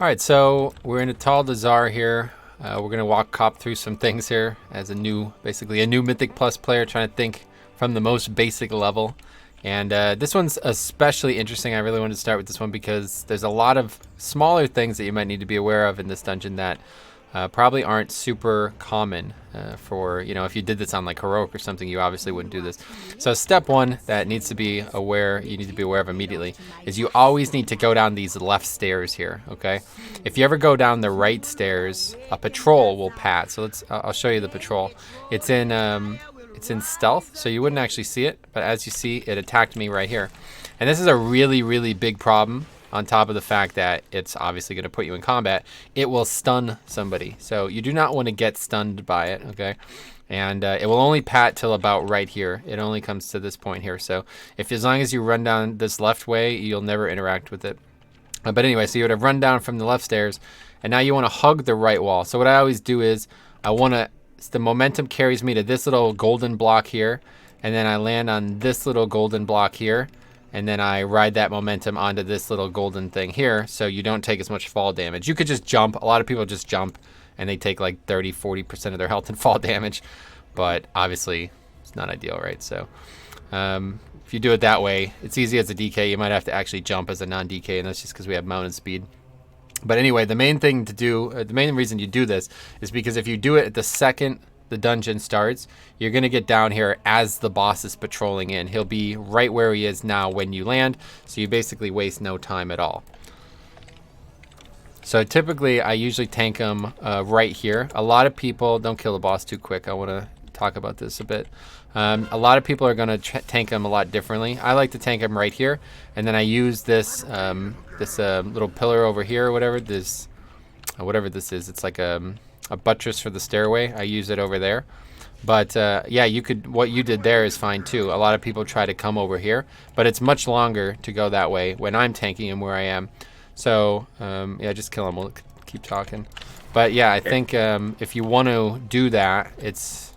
All right, so we're in Atal'Dazar here. We're going to walk Cop through some things here as basically a new Mythic Plus player trying to think from the most basic level. And this one's especially interesting. I really wanted to start with this one because there's a lot of smaller things that you might need to be aware of in this dungeon that probably aren't super common for, if you did this on like Heroic or something, you obviously wouldn't do this. So step one that you need to be aware of immediately is you always need to go down these left stairs here, okay? If you ever go down the right stairs, a patrol will pass. So I'll show you the patrol. It's in stealth, so you wouldn't actually see it, but as you see, it attacked me right here. And this is a really, really big problem. On top of the fact that it's obviously going to put you in combat, it will stun somebody. So you do not want to get stunned by it, okay? And it will only pat till about right here. It only comes to this point here. So as long as you run down this left way, you'll never interact with it. But anyway, so you would have run down from the left stairs, and now you want to hug the right wall. So what I always do is the momentum carries me to this little golden block here, and then I land on this little golden block here. And then I ride that momentum onto this little golden thing here, so you don't take as much fall damage. You could just jump. A lot of people just jump, and they take like 30-40% of their health in fall damage. But obviously, it's not ideal, right? So if you do it that way, it's easy as a DK. You might have to actually jump as a non-DK, and that's just because we have mounted speed. But anyway, the main reason you do this is because if you do it at the second the dungeon starts, you're going to get down here as the boss is patrolling in. He'll be right where he is now when you land, so you basically waste no time at all. So typically, I usually tank him right here. A lot of people don't kill the boss too quick. I want to talk about this a bit. A lot of people are going to tank him a lot differently. I like to tank him right here, and then I use this little pillar over here, or whatever this is. It's like a buttress for the stairway. I use it over there. But yeah, what you did there is fine too. A lot of people try to come over here, but it's much longer to go that way when I'm tanking him where I am. So yeah, just kill him. We'll keep talking. But yeah, I think if you want to do that, it's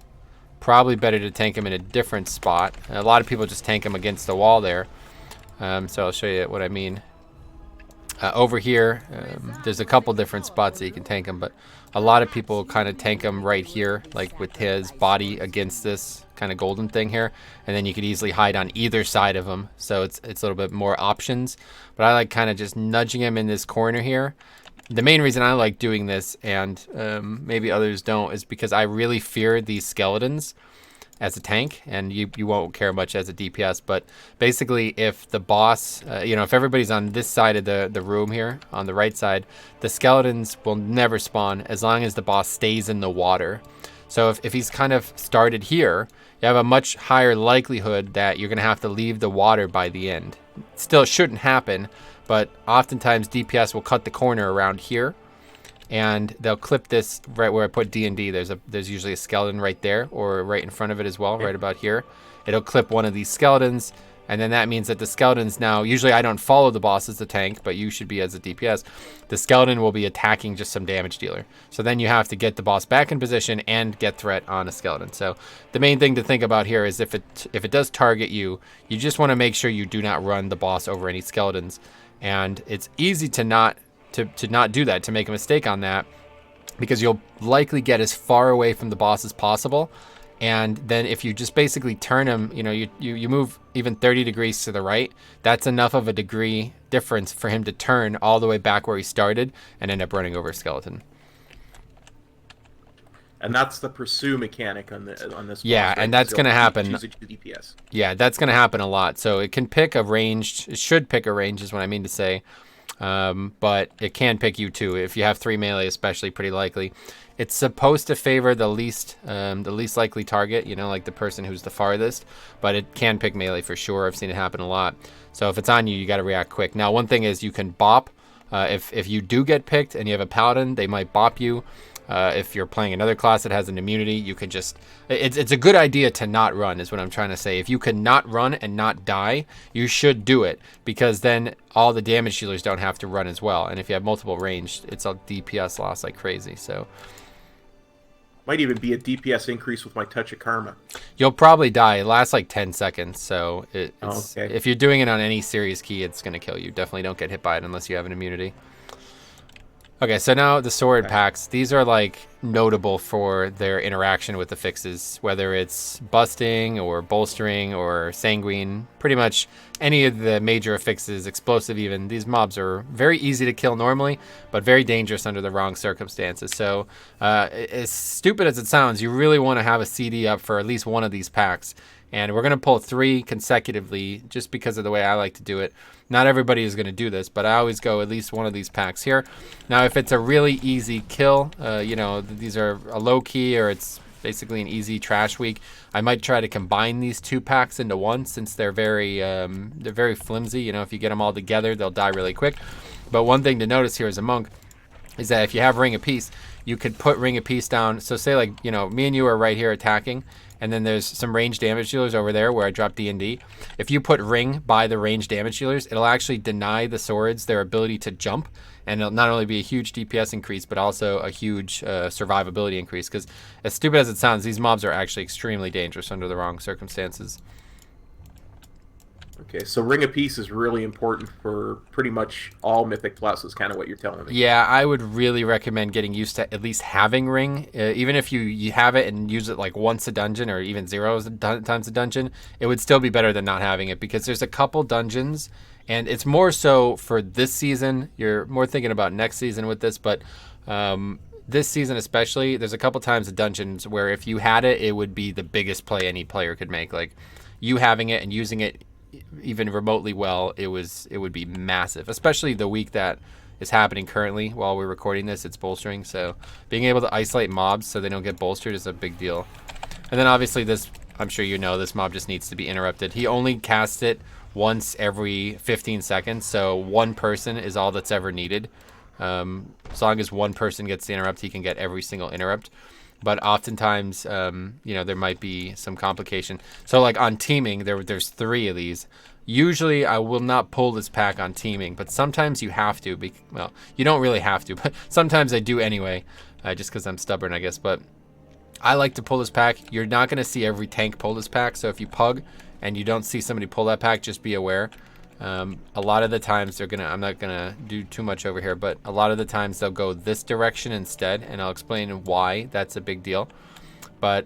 probably better to tank him in a different spot. A lot of people just tank him against the wall there. So I'll show you what I mean. Over here, there's a couple different spots that you can tank him, but a lot of people kind of tank him right here, like with his body against this kind of golden thing here, and then you could easily hide on either side of him, so it's a little bit more options. But I like kind of just nudging him in this corner here. The main reason I like doing this, and maybe others don't, is because I really fear these skeletons as a tank, and you won't care much as a DPS. But basically, if the boss, if everybody's on this side of the room here, on the right side, the skeletons will never spawn as long as the boss stays in the water. So if he's kind of started here, you have a much higher likelihood that you're going to have to leave the water by the end. Still shouldn't happen, but oftentimes DPS will cut the corner around here, and they'll clip this right where I put D&D. There's usually a skeleton right there, or right in front of it as well, right about here. It'll clip one of these skeletons, and then that means that the skeletons now, usually I don't follow the boss as the tank, but you should be as a DPS. The skeleton will be attacking just some damage dealer. So then you have to get the boss back in position and get threat on a skeleton. So the main thing to think about here is if it does target you, you just want to make sure you do not run the boss over any skeletons. And it's easy to not do that, to make a mistake on that, because you'll likely get as far away from the boss as possible. And then if you just basically turn him, you move even 30 degrees to the right, that's enough of a degree difference for him to turn all the way back where he started and end up running over a skeleton. And that's the pursue mechanic on this. Yeah, boss, right? and that's going to happen. Choosing DPS. Yeah, that's going to happen a lot. So it can pick a ranged. It should pick a range, is what I mean to say. But it can pick you too. If you have 3 melee, especially, pretty likely. It's supposed to favor the least likely target, like the person who's the farthest, but it can pick melee for sure. I've seen it happen a lot. So if it's on you, you got to react quick. Now, one thing is you can bop. If you do get picked and you have a paladin, they might bop you. If you're playing another class that has an immunity, you can just... It's a good idea to not run, is what I'm trying to say. If you can not run and not die, you should do it, because then all the damage dealers don't have to run as well. And if you have multiple ranged, it's a DPS loss like crazy, so... Might even be a DPS increase with my Touch of Karma. You'll probably die. It lasts like 10 seconds, so okay. If you're doing it on any serious key, it's going to kill you. Definitely don't get hit by it unless you have an immunity. Okay, so now the sword Okay. packs, these are like notable for their interaction with the fixes, whether it's busting or bolstering or sanguine, pretty much any of the major affixes, explosive even. These mobs are very easy to kill normally, but very dangerous under the wrong circumstances. So as stupid as it sounds, you really want to have a CD up for at least one of these packs. And we're going to pull 3 consecutively just because of the way I like to do it. Not everybody is going to do this, but I always go at least one of these packs here. Now, if it's a really easy kill, these are a low key or it's basically an easy trash week, I might try to combine these 2 packs into one since they're very flimsy. If you get them all together, they'll die really quick. But one thing to notice here as a monk is that if you have Ring of Peace, you could put Ring of Peace down. So say me and you are right here attacking, and then there's some range damage dealers over there where I drop D&D. If you put Ring by the range damage dealers, it'll actually deny the swords their ability to jump, and it'll not only be a huge DPS increase, but also a huge survivability increase. Because as stupid as it sounds, these mobs are actually extremely dangerous under the wrong circumstances. Okay, so Ring of Peace is really important for pretty much all Mythic Plus, is kind of what you're telling me. Yeah, I would really recommend getting used to at least having Ring. Even if you have it and use it like once a dungeon or even 0 times a dungeon, it would still be better than not having it, because there's a couple dungeons, and it's more so for this season. You're more thinking about next season with this, but this season especially, there's a couple times the dungeons where if you had it, it would be the biggest play any player could make. Like, you having it and using it even remotely well, it would be massive, especially the week that is happening currently while we're recording this. It's bolstering, so being able to isolate mobs so they don't get bolstered is a big deal. And then obviously this, I'm sure you know, this mob just needs to be interrupted. He only casts it once every 15 seconds, so one person is all that's ever needed. As long as one person gets the interrupt, he can get every single interrupt. But oftentimes, there might be some complication. So like on teaming, there's 3 of these. Usually I will not pull this pack on teaming, but sometimes you have to. Well, you don't really have to, but sometimes I do anyway, just because I'm stubborn, I guess. But I like to pull this pack. You're not going to see every tank pull this pack, so if you pug and you don't see somebody pull that pack, just be aware. A lot of the times I'm not gonna do too much over here, but a lot of the times they'll go this direction instead, and I'll explain why that's a big deal. But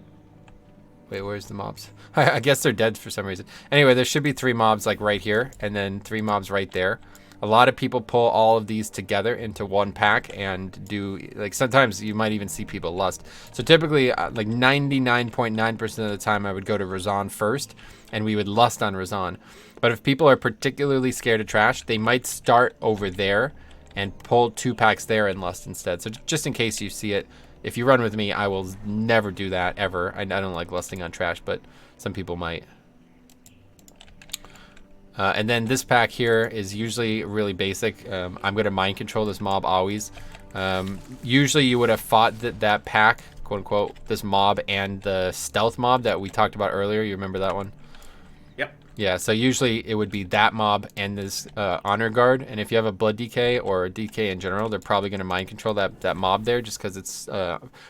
wait, where's the mobs? I guess they're dead for some reason. Anyway, there should be 3 mobs like right here, and then 3 mobs right there. A lot of people pull all of these together into one pack and do, like, sometimes you might even see people lust. So typically, like 99.9% of the time, I would go to Razan first, and we would lust on Razan. But if people are particularly scared of trash, they might start over there and pull 2 packs there and lust instead. So just in case you see it, if you run with me, I will never do that, ever. I don't like lusting on trash, but some people might. And then this pack here is usually really basic. I'm going to mind control this mob always. Usually you would have fought that pack, quote unquote, this mob and the stealth mob that we talked about earlier. You remember that one? Yep. Yeah, so usually it would be that mob and this honor guard. And if you have a blood DK or a DK in general, they're probably going to mind control that mob there, just because it's,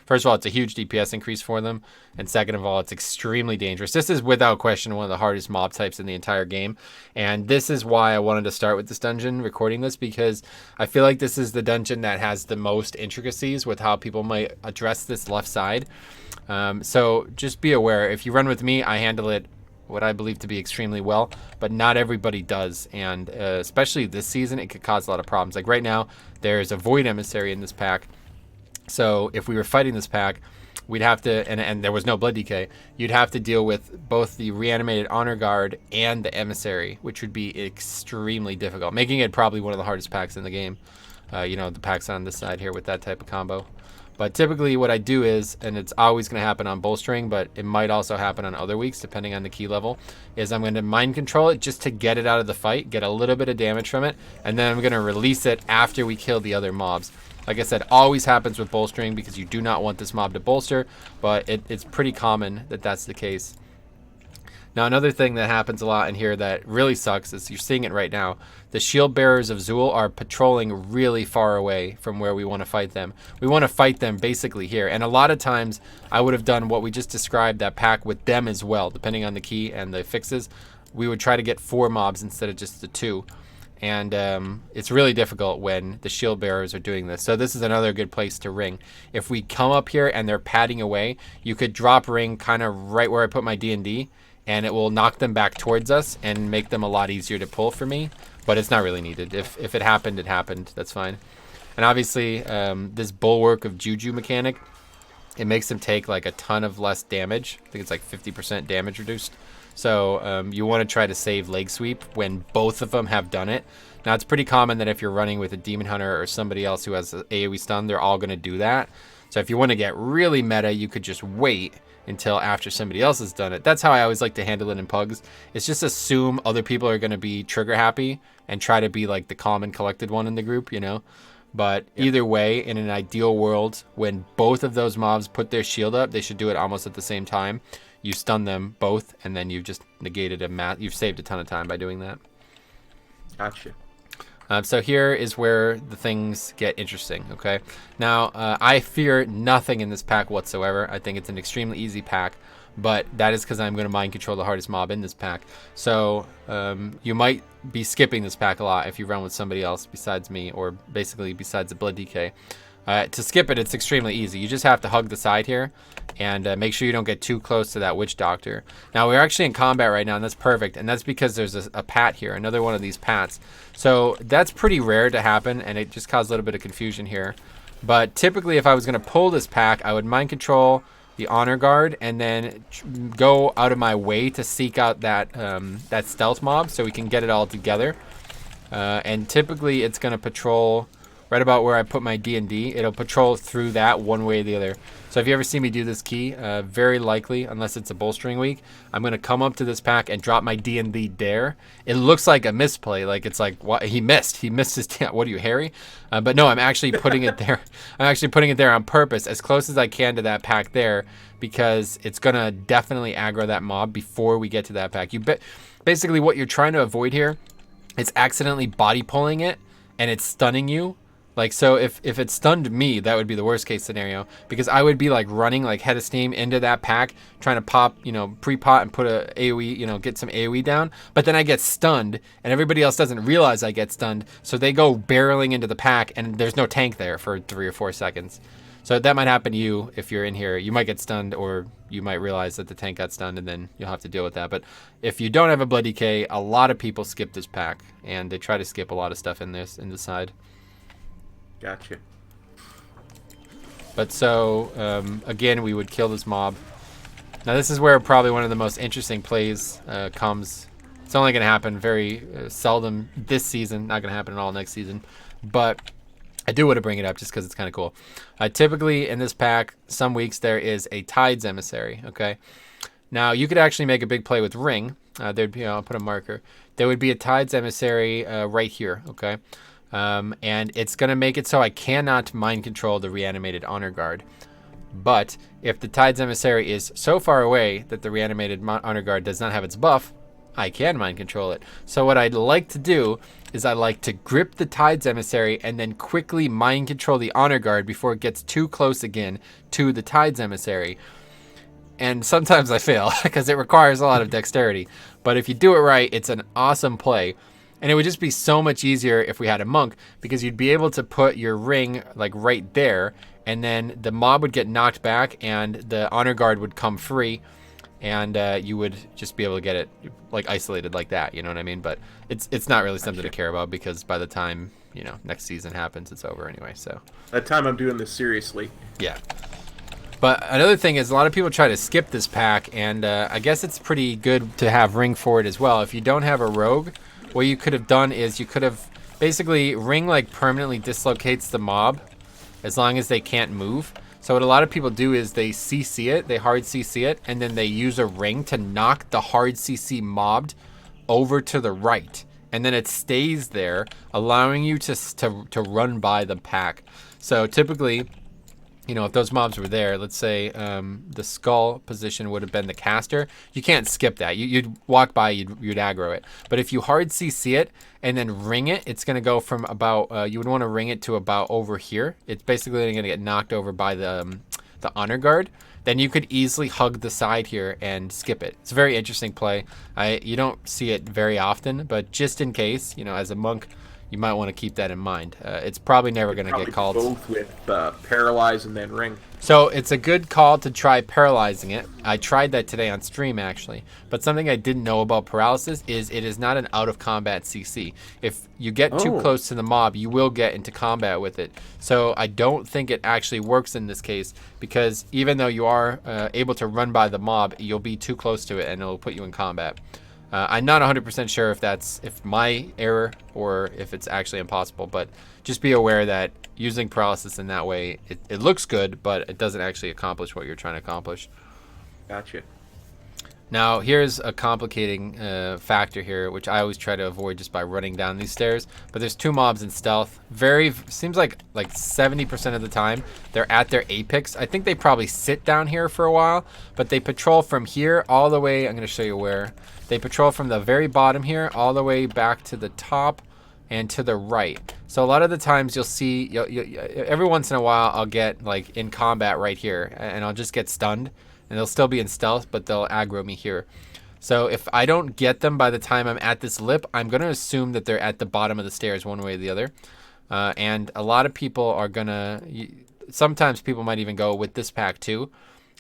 first of all, it's a huge DPS increase for them. And second of all, it's extremely dangerous. This is without question one of the hardest mob types in the entire game. And this is why I wanted to start with this dungeon, recording this, because I feel like this is the dungeon that has the most intricacies with how people might address this left side. So just be aware, if you run with me, I handle it what I believe to be extremely well, but not everybody does, and especially this season, it could cause a lot of problems. Like right now, there's a Void Emissary in this pack, so if we were fighting this pack, we'd have to, and there was no Blood DK, you'd have to deal with both the Reanimated Honor Guard and the Emissary, which would be extremely difficult, making it probably one of the hardest packs in the game. The packs on this side here with that type of combo. But typically what I do is, and it's always going to happen on bolstering, but it might also happen on other weeks depending on the key level, is I'm going to mind control it just to get it out of the fight, get a little bit of damage from it, and then I'm going to release it after we kill the other mobs. Like I said, always happens with bolstering because you do not want this mob to bolster, but it's pretty common that that's the case. Now, another thing that happens a lot in here that really sucks is you're seeing it right now. The shield bearers of Zool are patrolling really far away from where we want to fight them. We want to fight them basically here. And a lot of times I would have done what we just described, that pack with them as well, depending on the key and the fixes. We would try to get 4 mobs instead of just the 2. And it's really difficult when the shield bearers are doing this. So this is another good place to ring. If we come up here and they're padding away, you could drop ring kind of right where I put my D&D, and it will knock them back towards us and make them a lot easier to pull for me. But it's not really needed. If it happened, it happened. That's fine. And obviously, this bulwark of Juju mechanic, it makes them take like a ton of less damage. I think it's like 50% damage reduced. So you want to try to save leg sweep when both of them have done it. Now, it's pretty common that if you're running with a demon hunter or somebody else who has AoE stun, they're all going to do that. So if you want to get really meta, you could just wait until after somebody else has done it. That's how I always like to handle it in Pugs. It's just assume other people are going to be trigger happy and try to be like the calm and collected one in the group, you know? But either way, in an ideal world, when both of those mobs put their shield up, they should do it almost at the same time. You stun them both, and then you've just negated you've saved a ton of time by doing that. Gotcha. So here is where the things get interesting, okay? Now, I fear nothing in this pack whatsoever. I think it's an extremely easy pack, but that is because I'm going to mind control the hardest mob in this pack. So you might be skipping this pack a lot if you run with somebody else besides me, or basically besides the Blood DK. To skip it, it's extremely easy. You just have to hug the side here and make sure you don't get too close to that Witch Doctor. Now, we're actually in combat right now, and that's perfect. And that's because there's a pat here, another one of these pats. So that's pretty rare to happen, and it just caused a little bit of confusion here. But typically, if I was going to pull this pack, I would mind control the Honor Guard and then go out of my way to seek out that, that stealth mob so we can get it all together. And typically, it's going to patrol right about where I put my D&D. It'll patrol through that one way or the other. So if you ever see me do this key, very likely, unless it's a bolstering week, I'm going to come up to this pack and drop my D&D there. It looks like a misplay. Like, it's like, what? He missed his, what are you, Harry? But no, I'm actually putting it there. I'm actually putting it there on purpose, as close as I can to that pack there, because it's going to definitely aggro that mob before we get to that pack. Basically, what you're trying to avoid here is accidentally body pulling it and it's stunning you. Like, so if it stunned me, that would be the worst case scenario, because I would be like running like head of steam into that pack, trying to pop, pre-pot and put a AoE, get some AoE down. But then I get stunned and everybody else doesn't realize I get stunned. So they go barreling into the pack and there's no tank there for 3 or 4 seconds. So that might happen to you if you're in here. You might get stunned, or you might realize that the tank got stunned, and then you'll have to deal with that. But if you don't have a Blood DK, a lot of people skip this pack, and they try to skip a lot of stuff in the side. Gotcha. But so, again, we would kill this mob. Now, this is where probably one of the most interesting plays comes. It's only going to happen very seldom this season. Not going to happen at all next season. But I do want to bring it up just because it's kind of cool. Typically, in this pack, some weeks there is a Tides Emissary, okay? Now, you could actually make a big play with Ring. There'd be, I'll put a marker. There would be a Tides Emissary right here, okay? And it's going to make it so I cannot mind control the reanimated Honor Guard. But if the Tides Emissary is so far away that the reanimated Honor Guard does not have its buff, I can mind control it. So what I'd like to do is I like to grip the Tides Emissary and then quickly mind control the Honor Guard before it gets too close again to the Tides Emissary. And sometimes I fail because it requires a lot of dexterity. But if you do it right, it's an awesome play. And it would just be so much easier if we had a monk, because you'd be able to put your ring like right there, and then the mob would get knocked back and the Honor Guard would come free, and you would just be able to get it like isolated like that, you know what I mean? But it's not really something to care about, because by the time, next season happens, it's over anyway. So that time I'm doing this seriously. Yeah. But another thing is, a lot of people try to skip this pack, and I guess it's pretty good to have Ring for it as well. If you don't have a rogue, what you could have done is you could have basically Ring like permanently dislocates the mob as long as they can't move. So what a lot of people do is they CC it, they hard CC it, and then they use a ring to knock the hard CC mobbed over to the right. And then it stays there, allowing you to run by the pack. So typically, if those mobs were there, let's say the skull position would have been the caster, you can't skip that. You'd walk by, you'd aggro it. But if you hard CC it and then ring it, it's going to go from about, you would want to ring it to about over here. It's basically going to get knocked over by the the honor guard, then you could easily hug the side here and skip it. It's a very interesting play. You don't see it very often, but just in case, as a monk, you might want to keep that in mind. It's probably never going to get called. Both with paralyze and then ring. So it's a good call to try paralyzing it. I tried that today on stream, actually. But something I didn't know about paralysis is it is not an out-of-combat CC. If you get too close to the mob, you will get into combat with it. So I don't think it actually works in this case, because even though you are able to run by the mob, you'll be too close to it and it'll put you in combat. I'm not 100% sure if my error or if it's actually impossible, but just be aware that using paralysis in that way, it looks good, but it doesn't actually accomplish what you're trying to accomplish. Gotcha. Now, here's a complicating factor here, which I always try to avoid just by running down these stairs. But there's 2 mobs in stealth. Seems like 70% of the time they're at their apex. I think they probably sit down here for a while, but they patrol from here all the way. I'm going to show you where. They patrol from the very bottom here all the way back to the top and to the right. So a lot of the times you'll see, every once in a while I'll get like in combat right here, and I'll just get stunned. And they'll still be in stealth, but they'll aggro me here. So if I don't get them by the time I'm at this lip, I'm going to assume that they're at the bottom of the stairs one way or the other. And a lot of people are going to... Sometimes people might even go with this pack too.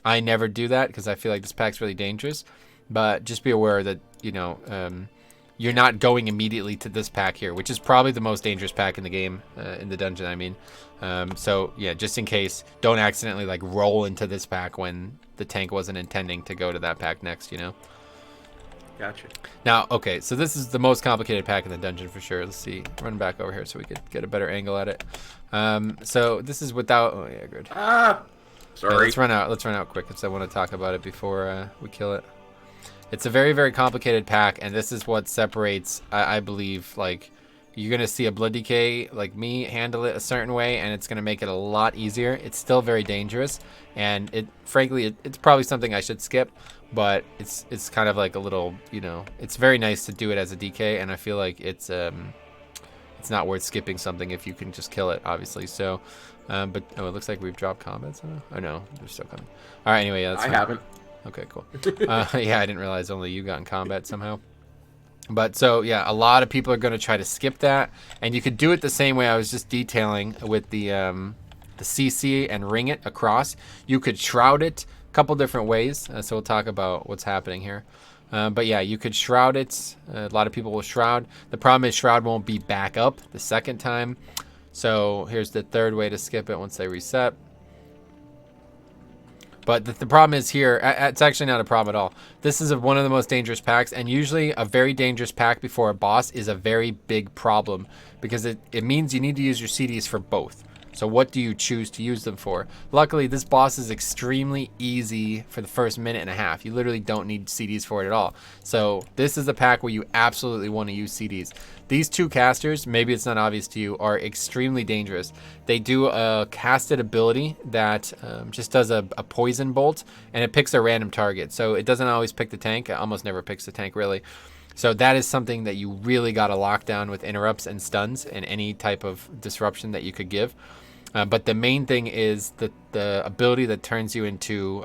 I never do that because I feel like this pack's really dangerous. But just be aware that, you're not going immediately to this pack here, which is probably the most dangerous pack in the game, in the dungeon, I mean. So, yeah, just in case, don't accidentally, roll into this pack when the tank wasn't intending to go to that pack next, Gotcha. Now, okay, so this is the most complicated pack in the dungeon for sure. Let's see. Run back over here so we could get a better angle at it. So this is without... Oh, yeah, good. Sorry. Yeah, let's run out quick because I want to talk about it before we kill it. It's a very, very complicated pack, and this is what separates, I believe, you're going to see a Blood DK like me handle it a certain way, and it's going to make it a lot easier. It's still very dangerous, and frankly, it's probably something I should skip, but it's kind of like a little, it's very nice to do it as a DK, and I feel like it's not worth skipping something if you can just kill it, obviously. So, but it looks like we've dropped combats. Oh no, they're still coming. All right, anyway, that's fine. I haven't. Okay, cool. Yeah, I didn't realize only you got in combat somehow. But so, yeah, a lot of people are going to try to skip that. And you could do it the same way I was just detailing with the CC and ring it across. You could shroud it a couple different ways. So we'll talk about what's happening here. But yeah, you could shroud it. A lot of people will shroud. The problem is shroud won't be back up the second time. So here's the third way to skip it once they reset. But the problem is here, it's actually not a problem at all. This is one of the most dangerous packs, and usually a very dangerous pack before a boss is a very big problem because it means you need to use your CDs for both. So what do you choose to use them for? Luckily, this boss is extremely easy for the first minute and a half. You literally don't need CDs for it at all. So this is a pack where you absolutely want to use CDs. These 2 casters, maybe it's not obvious to you, are extremely dangerous. They do a casted ability that just does a poison bolt, and it picks a random target. So it doesn't always pick the tank. It almost never picks the tank, really. So that is something that you really got to lock down with interrupts and stuns and any type of disruption that you could give. But the main thing is the ability that turns you into,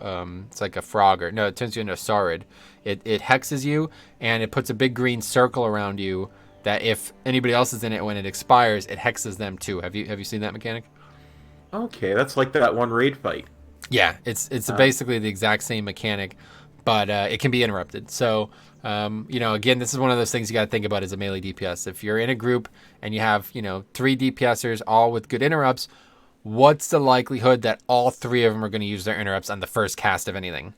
it's like a frog, or no, it turns you into a saurid. It hexes you, and it puts a big green circle around you that if anybody else is in it when it expires, it hexes them too. Have you seen that mechanic? Okay, that's like that one raid fight. Yeah, it's basically the exact same mechanic, but it can be interrupted. So, again, this is one of those things you got to think about as a melee DPS. If you're in a group and you have, 3 DPSers all with good interrupts, what's the likelihood that all 3 of them are going to use their interrupts on the first cast of anything?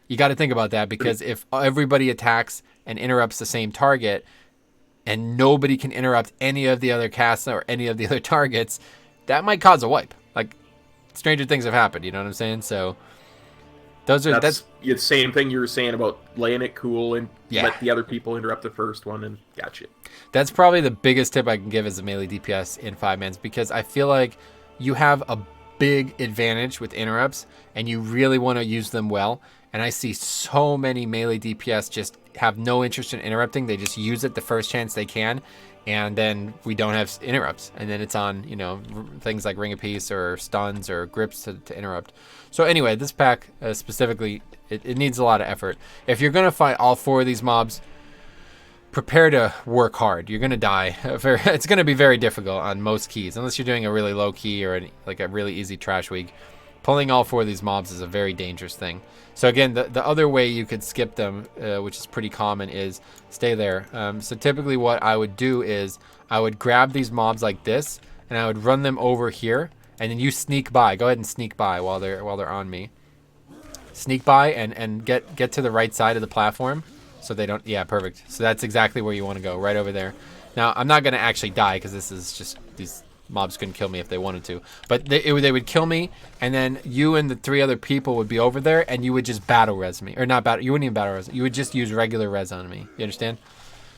You got to think about that, because if everybody attacks and interrupts the same target and nobody can interrupt any of the other casts or any of the other targets, that might cause a wipe. Like, stranger things have happened, you know what I'm saying? So that's the same thing you were saying about laying it cool and yeah, let the other people interrupt the first one, and gotcha. That's probably the biggest tip I can give as a melee DPS in 5-mans, because I feel like you have a big advantage with interrupts and you really want to use them well. And I see so many melee DPS just have no interest in interrupting. They just use it the first chance they can. and then we don't have interrupts, and then it's on, you know, things like Ring of Peace or stuns or grips to interrupt. So anyway, this pack specifically, it needs a lot of effort. If you're going to fight all 4 of these mobs, prepare to work hard. You're going to die. It's going to be very difficult on most keys, unless you're doing a really low key or like a really easy trash week. Pulling all 4 of these mobs is a very dangerous thing. So again, the other way you could skip them, which is pretty common, is stay there. So typically what I would do is I would grab these mobs like this, and I would run them over here, and then you sneak by. Go ahead and sneak by while they're on me. Sneak by and get to the right side of the platform, so they don't. Yeah, perfect. So that's exactly where you want to go, right over there. Now I'm not gonna actually die because this is just these mobs couldn't kill me if they wanted to, but they would kill me, and then you and the 3 other people would be over there, and you would just battle res me, or not battle. You wouldn't even battle res. You would just use regular res on me. You understand?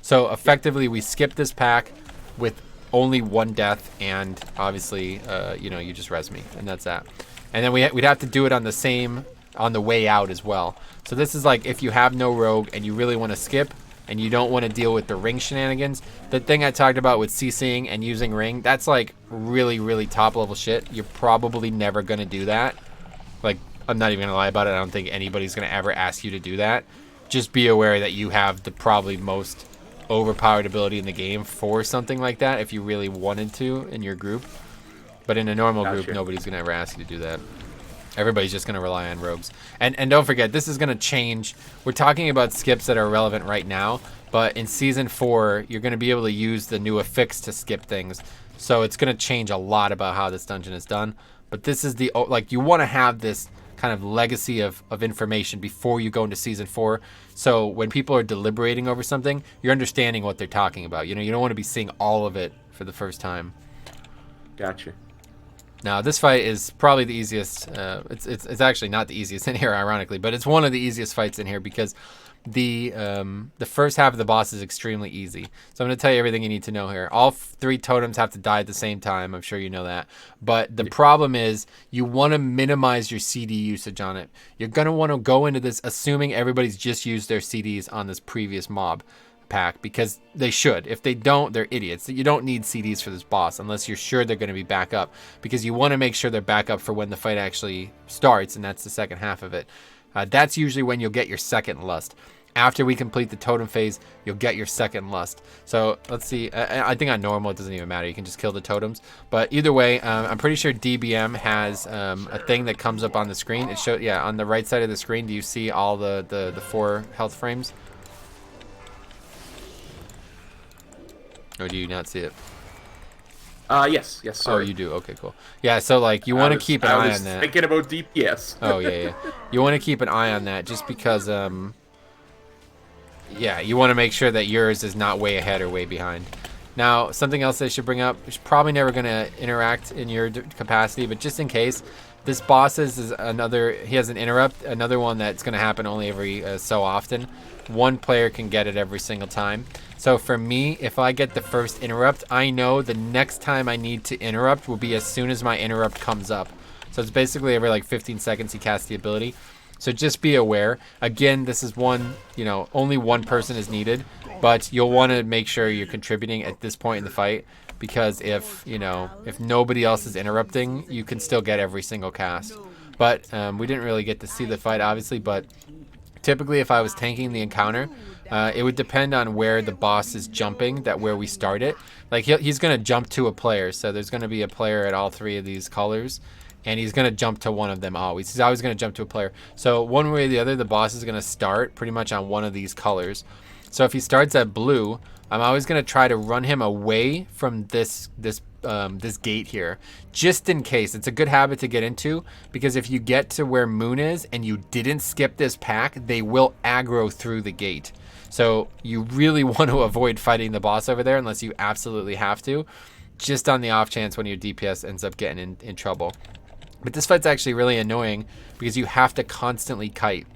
So effectively, we skip this pack with only 1 death, and obviously, you know, you just res me, and that's that. And then we'd have to do it on the way out as well. So this is like if you have no rogue and you really want to skip, and you don't want to deal with the ring shenanigans. The thing I talked about with CCing and using ring, that's like really, really top level shit. You're probably never going to do that. Like, I'm not even going to lie about it. I don't think anybody's going to ever ask you to do that. Just be aware that you have the probably most overpowered ability in the game for something like that if you really wanted to in your group. But in a normal group, nobody's going to ever ask you to do that. Everybody's just going to rely on rogues. And don't forget, this is going to change. We're talking about skips that are relevant right now, but in Season 4, you're going to be able to use the new affix to skip things. So it's going to change a lot about how this dungeon is done. But this is the, like, you want to have this kind of legacy of information before you go into Season 4. So when people are deliberating over something, you're understanding what they're talking about. You know, you don't want to be seeing all of it for the first time. Gotcha. Now this fight is probably the easiest. It's actually not the easiest in here, ironically, but it's one of the easiest fights in here because the first half of the boss is extremely easy. So I'm going to tell you everything you need to know here. All 3 totems have to die at the same time. I'm sure you know that. But the problem is you want to minimize your CD usage on it. You're going to want to go into this assuming everybody's just used their CDs on this previous mob pack, because they should. If they don't, they're idiots. You don't need CDs for this boss unless you're sure they're going to be back up, because you want to make sure they're back up for when the fight actually starts, and that's the second half of it. That's usually when you'll get your second lust. After we complete the totem phase, you'll get your second lust. So let's see. I think on normal it doesn't even matter. You can just kill the totems. But either way, I'm pretty sure DBM has a thing that comes up on the screen. It shows, yeah, on the right side of the screen. Do you see all the 4 health frames? Or do you not see it? Yes, sorry. Oh, you do. Okay, cool. Yeah, so like you want to keep an eye on that. Thinking about DPS. Oh yeah. You want to keep an eye on that just because yeah, you want to make sure that yours is not way ahead or way behind. Now, something else I should bring up, which probably never going to interact in your capacity, but just in case, this boss is another, he has an interrupt, another one that's going to happen only every so often. One player can get it every single time. So for me, if I get the first interrupt, I know the next time I need to interrupt will be as soon as my interrupt comes up. So it's basically every like 15 seconds he casts the ability. So just be aware. Again, this is one, you know, only one person is needed, but you'll want to make sure you're contributing at this point in the fight, because if, you know, if nobody else is interrupting, you can still get every single cast. But we didn't really get to see the fight, obviously, but typically if I was tanking the encounter, it would depend on where the boss is jumping, where we start it. Like he's going to jump to a player, so there's going to be a player at all 3 of these colors, and he's going to jump to one of them always. He's always going to jump to a player. So one way or the other, the boss is going to start pretty much on one of these colors. So if he starts at blue, I'm always going to try to run him away from this gate here, just in case. It's a good habit to get into, because if you get to where Moon is and you didn't skip this pack, they will aggro through the gate. So you really want to avoid fighting the boss over there unless you absolutely have to, just on the off chance when your DPS ends up getting in trouble. But this fight's actually really annoying because you have to constantly kite.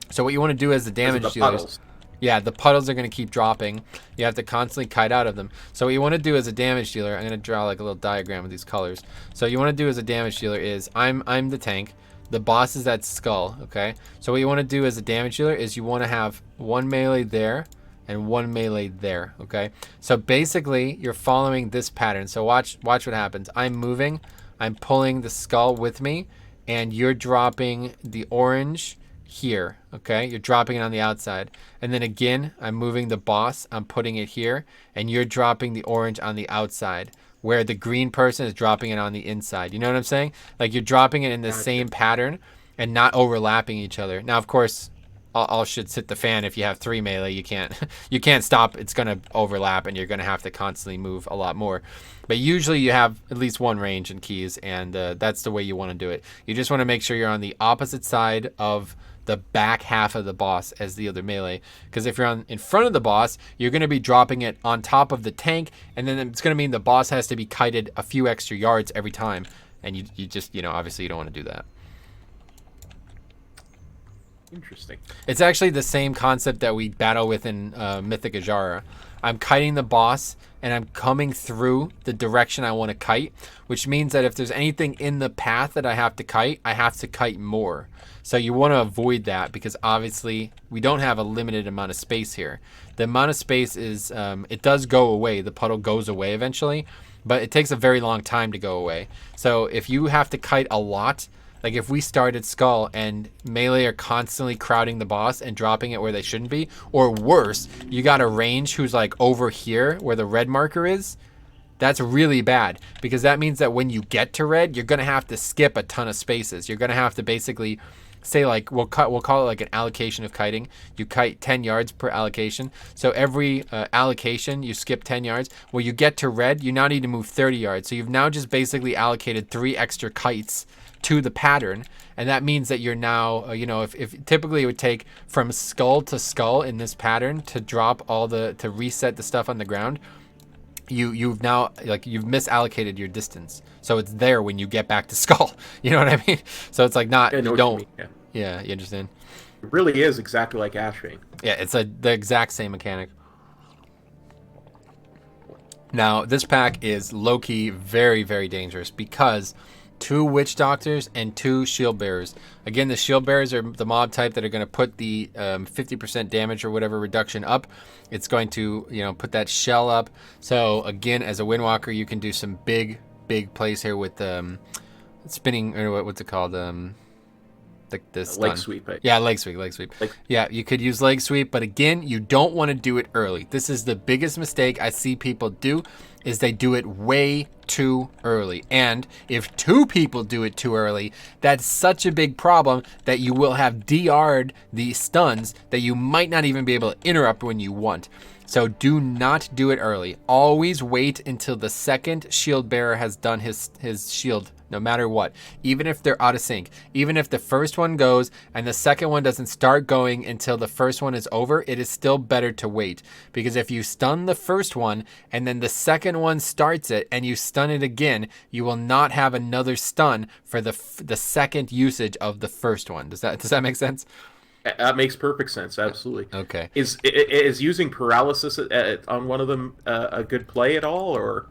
So what you want to do as the damage dealers... Yeah, the puddles are going to keep dropping. You have to constantly kite out of them. So what you want to do as a damage dealer, I'm going to draw like a little diagram with these colors. So what you want to do as a damage dealer is, I'm the tank. The boss is that skull, okay? So what you want to do as a damage dealer is you want to have one melee there, and 1 melee there, okay? So basically, you're following this pattern. So watch what happens. I'm moving. I'm pulling the skull with me, and you're dropping the orange here, okay? You're dropping it on the outside. And then again, I'm moving the boss. I'm putting it here, and you're dropping the orange on the outside, where the green person is dropping it on the inside. You know what I'm saying? Like, you're dropping it in the same pattern and not overlapping each other. Now, of course, all shit's hit the fan. If you have 3 melee, you can't stop. It's gonna overlap, and you're gonna have to constantly move a lot more. But usually you have at least 1 range and keys, and that's the way you want to do it. You just want to make sure you're on the opposite side of the back half of the boss as the other melee, because if you're in front of the boss, you're going to be dropping it on top of the tank, and then it's going to mean the boss has to be kited a few extra yards every time, and you just, obviously you don't want to do that. Interesting. It's actually the same concept that we battle with in Mythic Ajara. I'm kiting the boss, and I'm coming through the direction I want to kite, which means that if there's anything in the path that I have to kite more. So you want to avoid that, because obviously we don't have a limited amount of space here. The amount of space is, it does go away. The puddle goes away eventually, but it takes a very long time to go away. So if you have to kite a lot, like if we started Skull and melee are constantly crowding the boss and dropping it where they shouldn't be, or worse, you got a range who's like over here where the red marker is, that's really bad, because that means that when you get to red, you're going to have to skip a ton of spaces. You're going to have to basically say, like, we'll call it like an allocation of kiting. You kite 10 yards per allocation. So every allocation, you skip 10 yards. When you get to red, you now need to move 30 yards. So you've now just basically allocated 3 extra kites to the pattern, and that means that you're now, if typically it would take from skull to skull in this pattern to drop to reset the stuff on the ground, you've now, like, you've misallocated your distance, so it's there when you get back to skull. You know what I mean? So it's like not, you don't. Yeah, you understand? It really is exactly like Ashbane. Yeah, it's the exact same mechanic. Now, this pack is low-key very, very dangerous, because 2 witch doctors and 2 shield bearers. Again, the shield bearers are the mob type that are going to put the 50% damage or whatever reduction up. It's going to, put that shell up. So again, as a windwalker, you can do some big plays here with spinning, or what's it called? This leg sweep. Yeah, leg sweep. Yeah, you could use leg sweep, but again, you don't want to do it early. This is the biggest mistake I see people do, is they do it way too early. And if 2 people do it too early, that's such a big problem that you will have DR'd the stuns that you might not even be able to interrupt when you want. So do not do it early. Always wait until the second shield bearer has done his shield, no matter what. Even if they're out of sync. Even if the first one goes and the second one doesn't start going until the first one is over, it is still better to wait. Because if you stun the first one and then the second one starts it and you stun it again, you will not have another stun for the second usage of the first one. Does that make sense? That makes perfect sense. Absolutely. Okay. Is using paralysis on one of them a good play at all, or?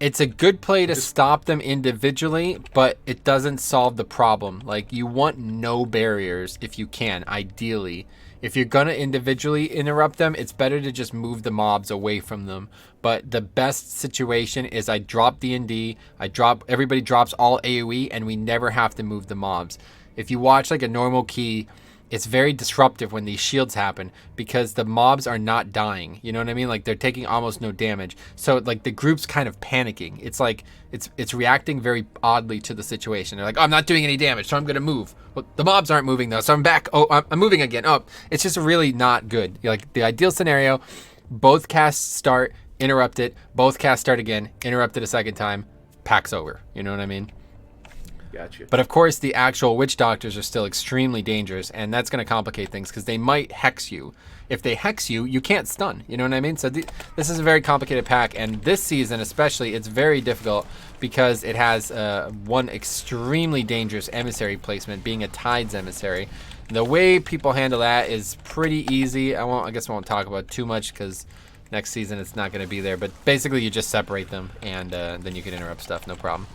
It's a good play to stop them individually, but it doesn't solve the problem. Like, you want no barriers if you can, ideally. If you're going to individually interrupt them, it's better to just move the mobs away from them. But the best situation is I drop D&D, everybody drops all AoE, and we never have to move the mobs. If you watch like a normal key, it's very disruptive when these shields happen, because the mobs are not dying. You know what I mean? Like, they're taking almost no damage. So like the group's kind of panicking. It's like it's reacting very oddly to the situation. They're like, oh, I'm not doing any damage, so I'm gonna move. Well, the mobs aren't moving though, so I'm back. Oh, I'm moving again. Oh, it's just really not good. Like, the ideal scenario, both casts start, interrupt it, both casts start again, interrupt it a second time, pack's over. You know what I mean? Gotcha. But of course, the actual witch doctors are still extremely dangerous, and that's going to complicate things, because they might hex you. If they hex you, you can't stun. You know what I mean? So this is a very complicated pack, and this season especially, it's very difficult because it has one extremely dangerous emissary placement, being a Tides emissary. The way people handle that is pretty easy. I guess I won't talk about it too much, because next season it's not going to be there. But basically, you just separate them, and then you can interrupt stuff, no problem.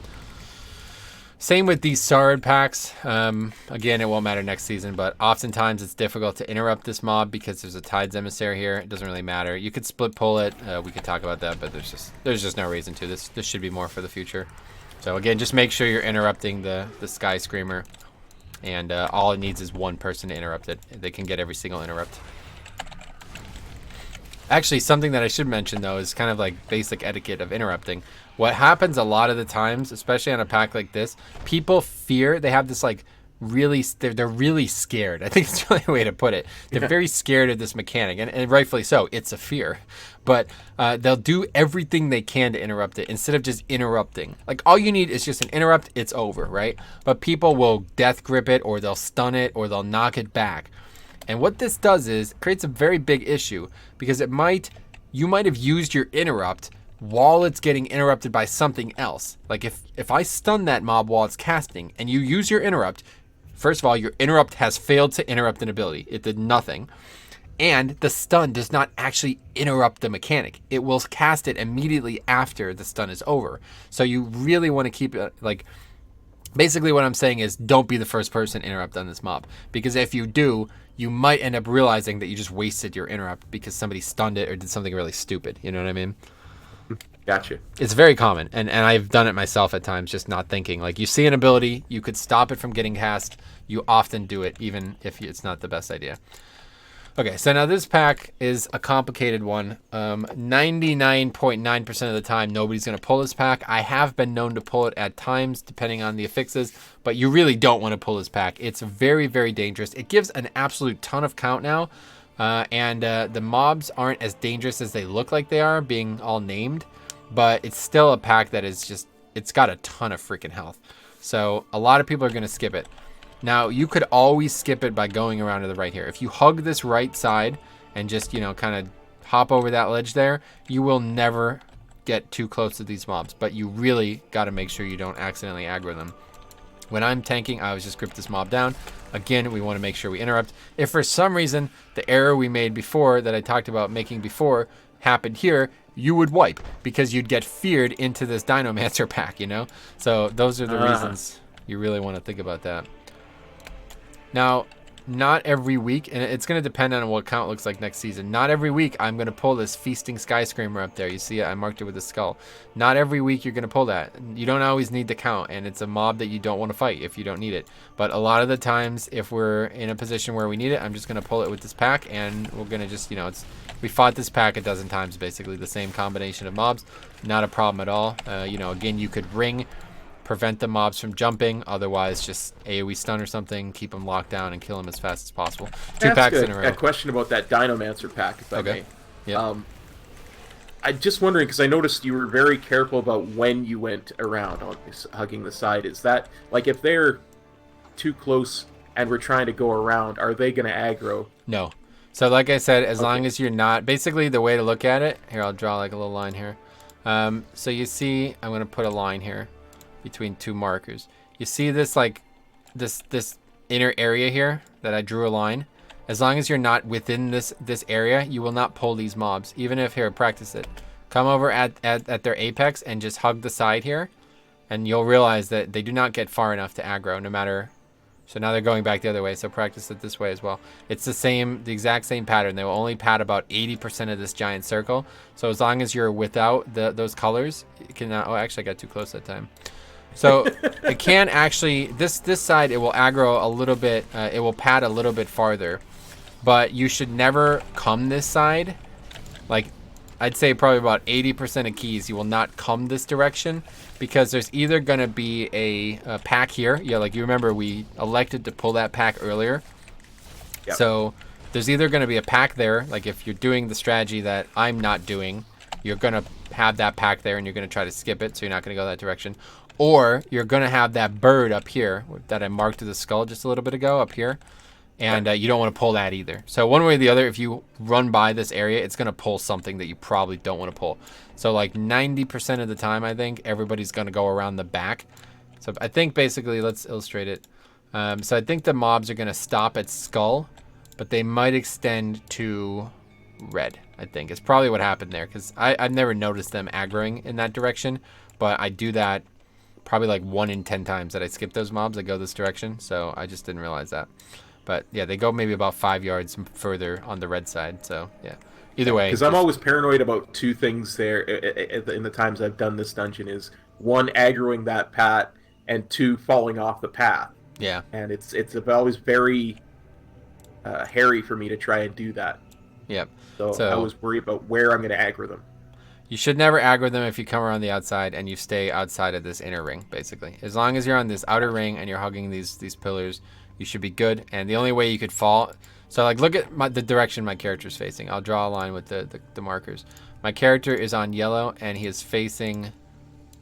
Same with these Sard packs. Again, it won't matter next season, but oftentimes it's difficult to interrupt this mob because there's a Tides Emissary here. It doesn't really matter. You could split pull it. We could talk about that, but there's just no reason to. This should be more for the future. So again, just make sure you're interrupting the Sky Screamer, and all it needs is one person to interrupt it. They can get every single interrupt. Actually, something that I should mention, though, is kind of like basic etiquette of interrupting. What happens a lot of the times, especially on a pack like this, people fear, they have this like they're really scared. I think it's really a way to put it. They're very scared of this mechanic, and rightfully so. It's a fear. But they'll do everything they can to interrupt it instead of just interrupting. Like, all you need is just an interrupt, it's over, right? But people will death grip it, or they'll stun it, or they'll knock it back. And what this does is it creates a very big issue, because you might have used your interrupt while it's getting interrupted by something else. Like if I stun that mob while it's casting and you use your interrupt, first of all, your interrupt has failed to interrupt an ability. It did nothing. And the stun does not actually interrupt the mechanic. It will cast it immediately after the stun is over. So you really want to keep it like... Basically what I'm saying is don't be the first person to interrupt on this mob, because if you do, you might end up realizing that you just wasted your interrupt because somebody stunned it or did something really stupid. You know what I mean? Gotcha. It's very common, and I've done it myself at times, just not thinking. Like, you see an ability, you could stop it from getting cast. You often do it, even if it's not the best idea. Okay, so now this pack is a complicated one. 99.9% of the time, nobody's going to pull this pack. I have been known to pull it at times, depending on the affixes, but you really don't want to pull this pack. It's very, very dangerous. It gives an absolute ton of count now, and the mobs aren't as dangerous as they look like they are, being all named, but it's still a pack that is just, it's got a ton of freaking health. So a lot of people are going to skip it. Now, you could always skip it by going around to the right here. If you hug this right side and just, kind of hop over that ledge there, you will never get too close to these mobs. But you really got to make sure you don't accidentally aggro them. When I'm tanking, I always just grip this mob down. Again, we want to make sure we interrupt. If for some reason the error we made before, that I talked about making before, happened here, you would wipe because you'd get feared into this Dinomancer pack, So those are the reasons you really want to think about that. Now, not every week, and it's going to depend on what count looks like next season. Not every week I'm going to pull this Feasting Sky Screamer up there. You see it? I marked it with a skull. Not every week you're going to pull that. You don't always need the count, and it's a mob that you don't want to fight if you don't need it. But a lot of the times, if we're in a position where we need it, I'm just going to pull it with this pack, and we're going to just, we fought this pack a dozen times, basically, the same combination of mobs. Not a problem at all. Again, you could ring... prevent the mobs from jumping, otherwise just AoE stun or something, keep them locked down and kill them as fast as possible. Two packs in a row. A question about that Dinomancer pack, if I may. Yeah. I'm just wondering, because I noticed you were very careful about when you went around on this, hugging the side. Is that, like, if they're too close and we're trying to go around, are they going to aggro? No. So like I said, as long as you're not... Basically, the way to look at it... Here, I'll draw like a little line here. So you see... I'm going to put a line here between two markers. You see this like this inner area here that I drew a line? As long as you're not within this area, you will not pull these mobs. Even if, here, practice it. Come over at their apex and just hug the side here, and you'll realize that they do not get far enough to aggro, no matter... So now they're going back the other way, so practice it this way as well. It's the exact same pattern. They will only pad about 80% of this giant circle. So as long as you're without those colors, you can... Oh, actually, I got too close that time. So it can actually, this side, it will aggro a little bit, it will pad a little bit farther, but you should never come this side. Like, I'd say probably about 80% of keys, you will not come this direction, because there's either going to be a pack here. Yeah, like you remember we elected to pull that pack earlier. Yep. So there's either going to be a pack there, like if you're doing the strategy that I'm not doing, you're going to have that pack there and you're going to try to skip it, so you're not going to go that direction. Or you're going to have that bird up here that I marked with the skull just a little bit ago up here. And you don't want to pull that either. So one way or the other, if you run by this area, it's going to pull something that you probably don't want to pull. So like 90% of the time, I think, everybody's going to go around the back. So I think basically, let's illustrate it. So I think the mobs are going to stop at skull, but they might extend to red, I think. It's probably what happened there, because I've never noticed them aggroing in that direction. But I do that probably like 1 in 10 times that I skip those mobs that go this direction. So I just didn't realize that. But yeah, they go maybe about 5 yards further on the red side. So yeah, either way. Because I'm always paranoid about two things there in the times I've done this dungeon is, one, aggroing that pat, and two, falling off the path. Yeah. And it's always very hairy for me to try and do that. Yep. So I always worry about where I'm going to aggro them. You should never aggro them if you come around the outside and you stay outside of this inner ring, basically. As long as you're on this outer ring and you're hugging these pillars, you should be good. And the only way you could fall... So, like, look at the direction my character's facing. I'll draw a line with the markers. My character is on yellow and he is facing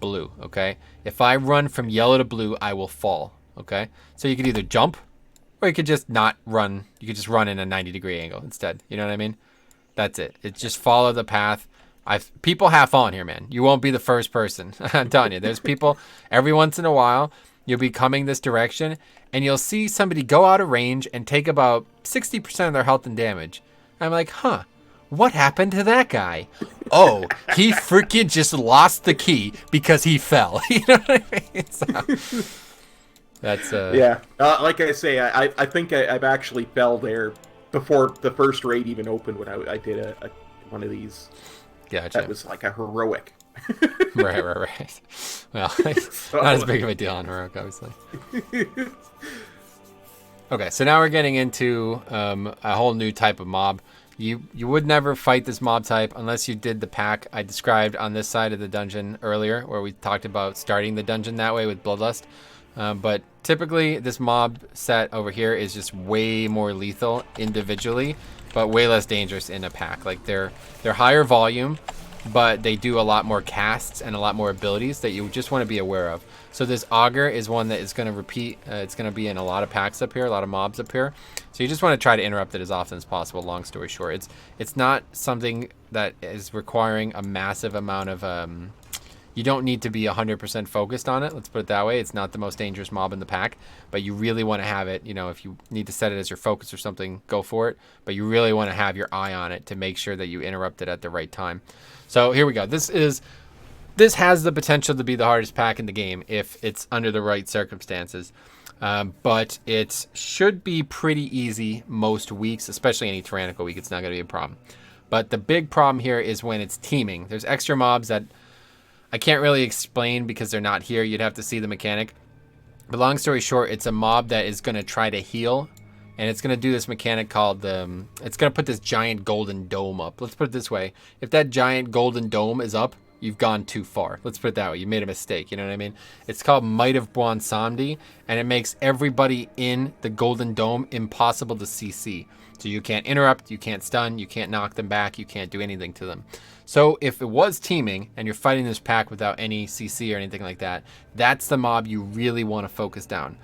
blue, okay? If I run from yellow to blue, I will fall, okay? So you could either jump or you could just not run. You could just run in a 90-degree angle instead. You know what I mean? That's it. It's just follow the path. People have fallen here, man. You won't be the first person. I'm telling you. There's people every once in a while. You'll be coming this direction, and you'll see somebody go out of range and take about 60% of their health and damage. I'm like, huh, what happened to that guy? Oh, he freaking just lost the key because he fell. You know what I mean? So, that's yeah. Like I say, I think I've actually fell there before the first raid even opened when I did one of these. Gotcha. That was like a heroic. Right. Well, not as big of a deal on heroic, obviously. Okay, so now we're getting into a whole new type of mob. You would never fight this mob type unless you did the pack I described on this side of the dungeon earlier, where we talked about starting the dungeon that way with Bloodlust. But typically, this mob set over here is just way more lethal individually, but way less dangerous in a pack. Like they're higher volume, but they do a lot more casts and a lot more abilities that you just want to be aware of. So this augur is one that is going to repeat. It's going to be in a lot of packs up here, a lot of mobs up here. So you just want to try to interrupt it as often as possible. Long story short, it's not something that is requiring a massive amount of. You don't need to be 100% focused on it. Let's put it that way. It's not the most dangerous mob in the pack, but you really want to have it. You know, if you need to set it as your focus or something, go for it. But you really want to have your eye on it to make sure that you interrupt it at the right time. So here we go. This has the potential to be the hardest pack in the game if it's under the right circumstances. But it should be pretty easy most weeks, especially any tyrannical week. It's not going to be a problem. But the big problem here is when it's teaming. There's extra mobs that I can't really explain because they're not here. You'd have to see the mechanic. But long story short, it's a mob that is going to try to heal. And it's going to do this mechanic called, it's going to put this giant golden dome up. Let's put it this way. If that giant golden dome is up, you've gone too far. Let's put it that way. You made a mistake. You know what I mean? It's called Might of Buon Samdi, and it makes everybody in the golden dome impossible to CC. So you can't interrupt, you can't stun, you can't knock them back, you can't do anything to them. So if it was teaming and you're fighting this pack without any CC or anything like that, that's the mob you really want to focus down.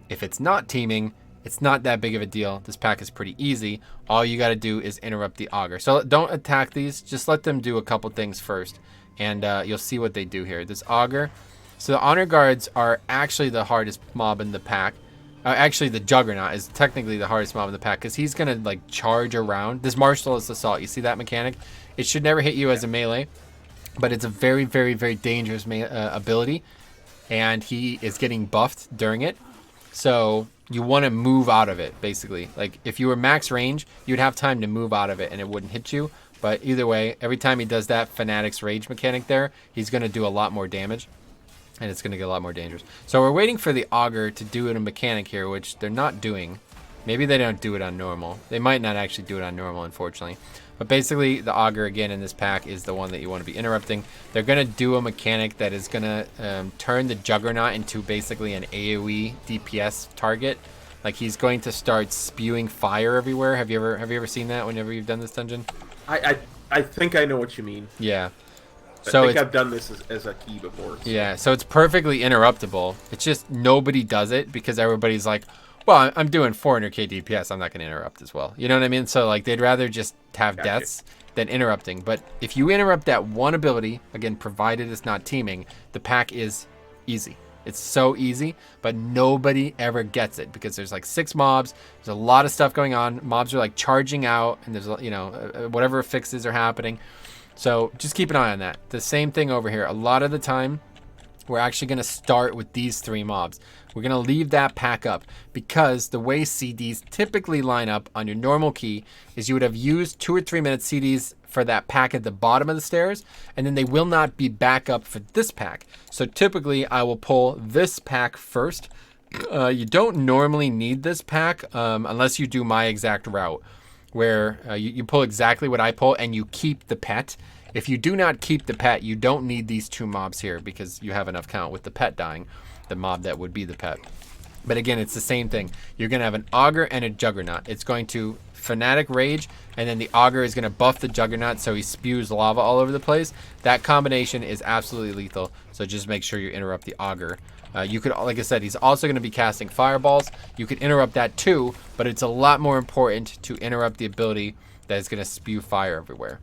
If it's not teaming, it's not that big of a deal. This pack is pretty easy. All you got to do is interrupt the augur. So don't attack these. Just let them do a couple things first, and you'll see what they do here. This augur. So the honor guards are actually the hardest mob in the pack. Actually, the Juggernaut is technically the hardest mob in the pack because he's going to like charge around. This Martialist Assault, you see that mechanic? It should never hit you as a melee, but it's a very, very, very dangerous ability, and he is getting buffed during it. So you want to move out of it, basically. Like if you were max range, you'd have time to move out of it and it wouldn't hit you. But either way, every time he does that Fanatic's Rage mechanic there, he's going to do a lot more damage. And it's going to get a lot more dangerous. So we're waiting for the augur to do it a mechanic here, which they're not doing. Maybe they don't do it on normal. They might not actually do it on normal, unfortunately. But basically, the augur, again, in this pack is the one that you want to be interrupting. They're going to do a mechanic that is going to turn the Juggernaut into basically an AoE DPS target. Like, he's going to start spewing fire everywhere. Have you ever seen that whenever you've done this dungeon? I think I know what you mean. Yeah. So I think I've done this as a key before. So. Yeah, so it's perfectly interruptible. It's just nobody does it because everybody's like, well, I'm doing 400k DPS. I'm not going to interrupt as well. You know what I mean? So like they'd rather just have deaths than interrupting. But if you interrupt that one ability, again, provided it's not teaming, the pack is easy. It's so easy, but nobody ever gets it because there's like 6 mobs. There's a lot of stuff going on. Mobs are like charging out, and there's, you know, whatever fixes are happening. So just keep an eye on that. The same thing over here. A lot of the time, we're actually going to start with these 3 mobs. We're going to leave that pack up because the way CDs typically line up on your normal key is you would have used 2 or 3 minutes CDs for that pack at the bottom of the stairs, and then they will not be back up for this pack. So typically I will pull this pack first. You don't normally need this pack unless you do my exact route, where you pull exactly what I pull and you keep the pet. If you do not keep the pet, you don't need these 2 mobs here because you have enough count with the pet dying, the mob that would be the pet. But again, it's the same thing. You're going to have an Augur and a Juggernaut. It's going to Fanatic Rage, and then the Augur is going to buff the Juggernaut so he spews lava all over the place. That combination is absolutely lethal, so just make sure you interrupt the Augur. You could, like I said, he's also going to be casting fireballs. You could interrupt that too, but it's a lot more important to interrupt the ability that is going to spew fire everywhere.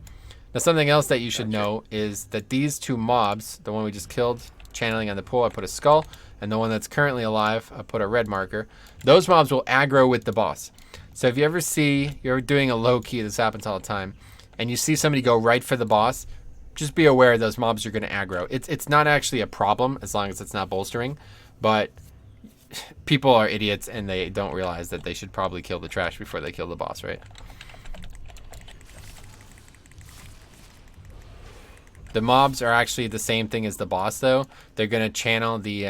Now, something else that you should know is that these 2 mobs, the one we just killed, channeling on the pool, I put a skull, and the one that's currently alive, I put a red marker. Those mobs will aggro with the boss. So if you ever see, you're doing a low key, this happens all the time, and you see somebody go right for the boss, just be aware those mobs are going to aggro. It's not actually a problem as long as it's not bolstering, but people are idiots and they don't realize that they should probably kill the trash before they kill the boss, right? The mobs are actually the same thing as the boss, though. They're going to channel the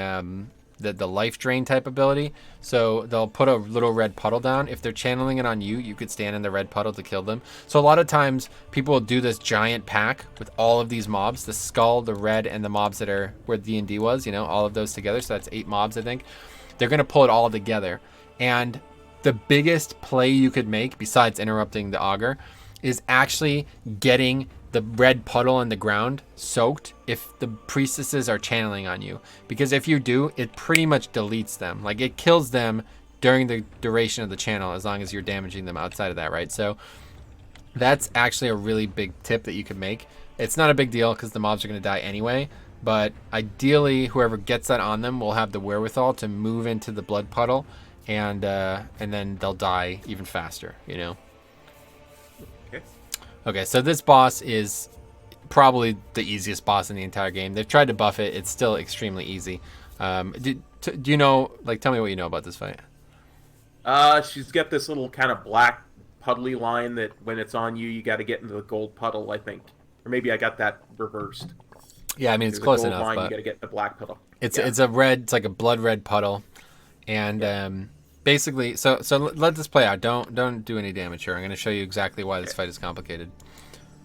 life drain type ability. So they'll put a little red puddle down. If they're channeling it on you, you could stand in the red puddle to kill them. So a lot of times people will do this giant pack with all of these mobs, the skull, the red, and the mobs that are where D&D was, you know, all of those together. So that's 8 mobs, I think. They're going to pull it all together. And the biggest play you could make, besides interrupting the Augur, is actually getting the red puddle on the ground soaked if the priestesses are channeling on you. Because if you do, it pretty much deletes them. Like, it kills them during the duration of the channel as long as you're damaging them outside of that, right? So that's actually a really big tip that you could make. It's not a big deal because the mobs are going to die anyway, but ideally whoever gets that on them will have the wherewithal to move into the blood puddle, and then they'll die even faster, you know? Okay, so this boss is probably the easiest boss in the entire game. They've tried to buff it. It's still extremely easy. Do you know, like, tell me what you know about this fight. She's got this little kind of black puddly line that when it's on you, you got to get into the gold puddle, I think. Or maybe I got that reversed. Yeah, I mean, it's There's close a gold enough. line, But you got to get the black puddle. it's a red, it's like a blood red puddle. And basically, so let this play out. Don't do any damage here. I'm going to show you exactly why this fight is complicated.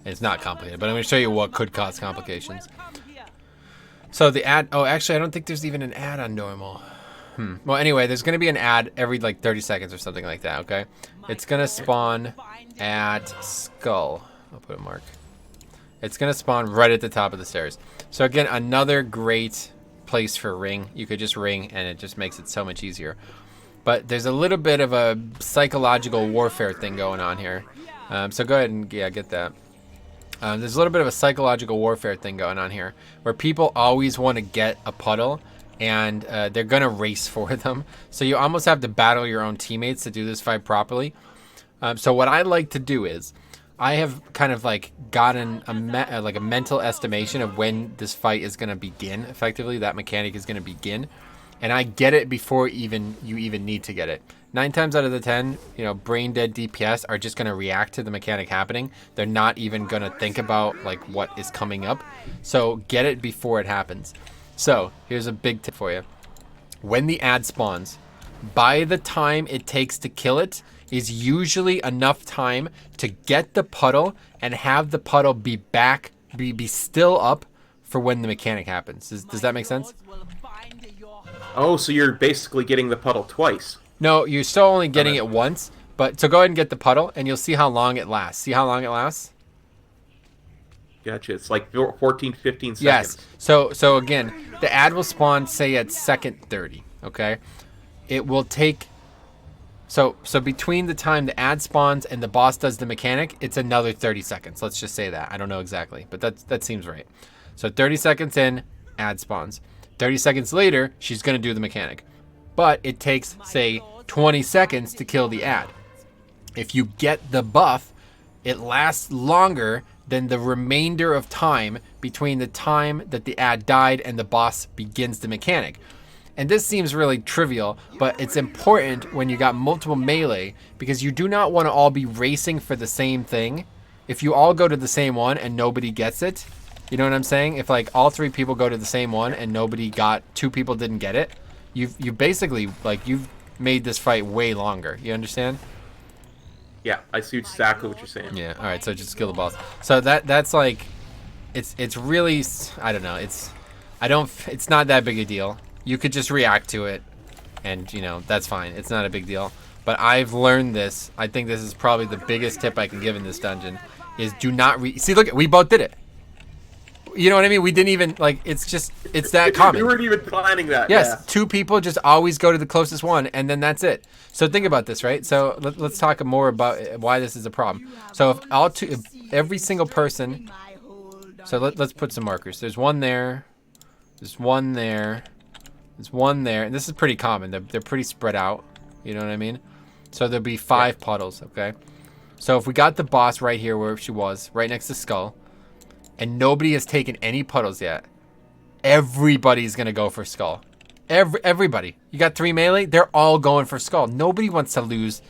It's not complicated, but I'm going to show you what could cause complications. So the ad... Oh, actually, I don't think there's even an ad on normal. Well, anyway, there's going to be an ad every, like, 30 seconds or something like that, okay? It's going to spawn at Skull. I'll put a mark. It's going to spawn right at the top of the stairs. So, again, another great place for ring. You could just ring, and it just makes it so much easier. But there's a little bit of a psychological warfare thing going on here. So go ahead and, yeah, get that. There's a little bit of a psychological warfare thing going on here, where people always want to get a puddle, and they're going to race for them. So you almost have to battle your own teammates to do this fight properly. So what I like to do is, I have kind of like gotten a mental estimation of when this fight is going to begin, effectively. That mechanic is going to begin. And I get it before you even need to get it. 9 times out of the 10, you know, brain dead DPS are just going to react to the mechanic happening. They're not even going to think about like what is coming up. So get it before it happens. So here's a big tip for you. When the ad spawns, by the time it takes to kill it is usually enough time to get the puddle and have the puddle be still up for when the mechanic happens. Does that make sense? Oh, so you're basically getting the puddle twice. No, you're still only getting it once. But so go ahead and get the puddle, and you'll see how long it lasts. See how long it lasts? Gotcha. It's like 14, 15 seconds. Yes. So again, the ad will spawn, say, at second 30. Okay. It will take. So between the time the ad spawns and the boss does the mechanic, it's another 30 seconds. Let's just say that. I don't know exactly, but that seems right. So 30 seconds in, ad spawns. 30 seconds later, she's going to do the mechanic. But it takes, say, 20 seconds to kill the ad. If you get the buff, it lasts longer than the remainder of time between the time that the ad died and the boss begins the mechanic. And this seems really trivial, but it's important when you got multiple melee, because you do not want to all be racing for the same thing. If you all go to the same one and nobody gets it, you know what I'm saying? If like all 3 people go to the same one and nobody got, 2 people didn't get it, you basically, like, you've made this fight way longer. You understand? Yeah, I see exactly what you're saying. Yeah. All right. So just kill the boss. So that's like, it's really, I don't know. It's not that big a deal. You could just react to it, and that's fine. It's not a big deal. But I've learned this. I think this is probably the biggest tip I can give in this dungeon, is do not see. Look, we both did it. You know what I mean? We didn't even it's that common. You weren't even planning that. Yes, yeah. 2 people just always go to the closest one, and then that's it. So think about this, right? So let's talk more about why this is a problem. So if every single person. So let's put some markers. There's one there. There's one there. There's one there, and this is pretty common. They're pretty spread out. You know what I mean? So there'll be 5 puddles. Okay. So if we got the boss right here where she was, right next to Skull, and nobody has taken any puddles yet, everybody's gonna go for Skull. Everybody. You got 3 melee, they're all going for Skull. Nobody wants to lose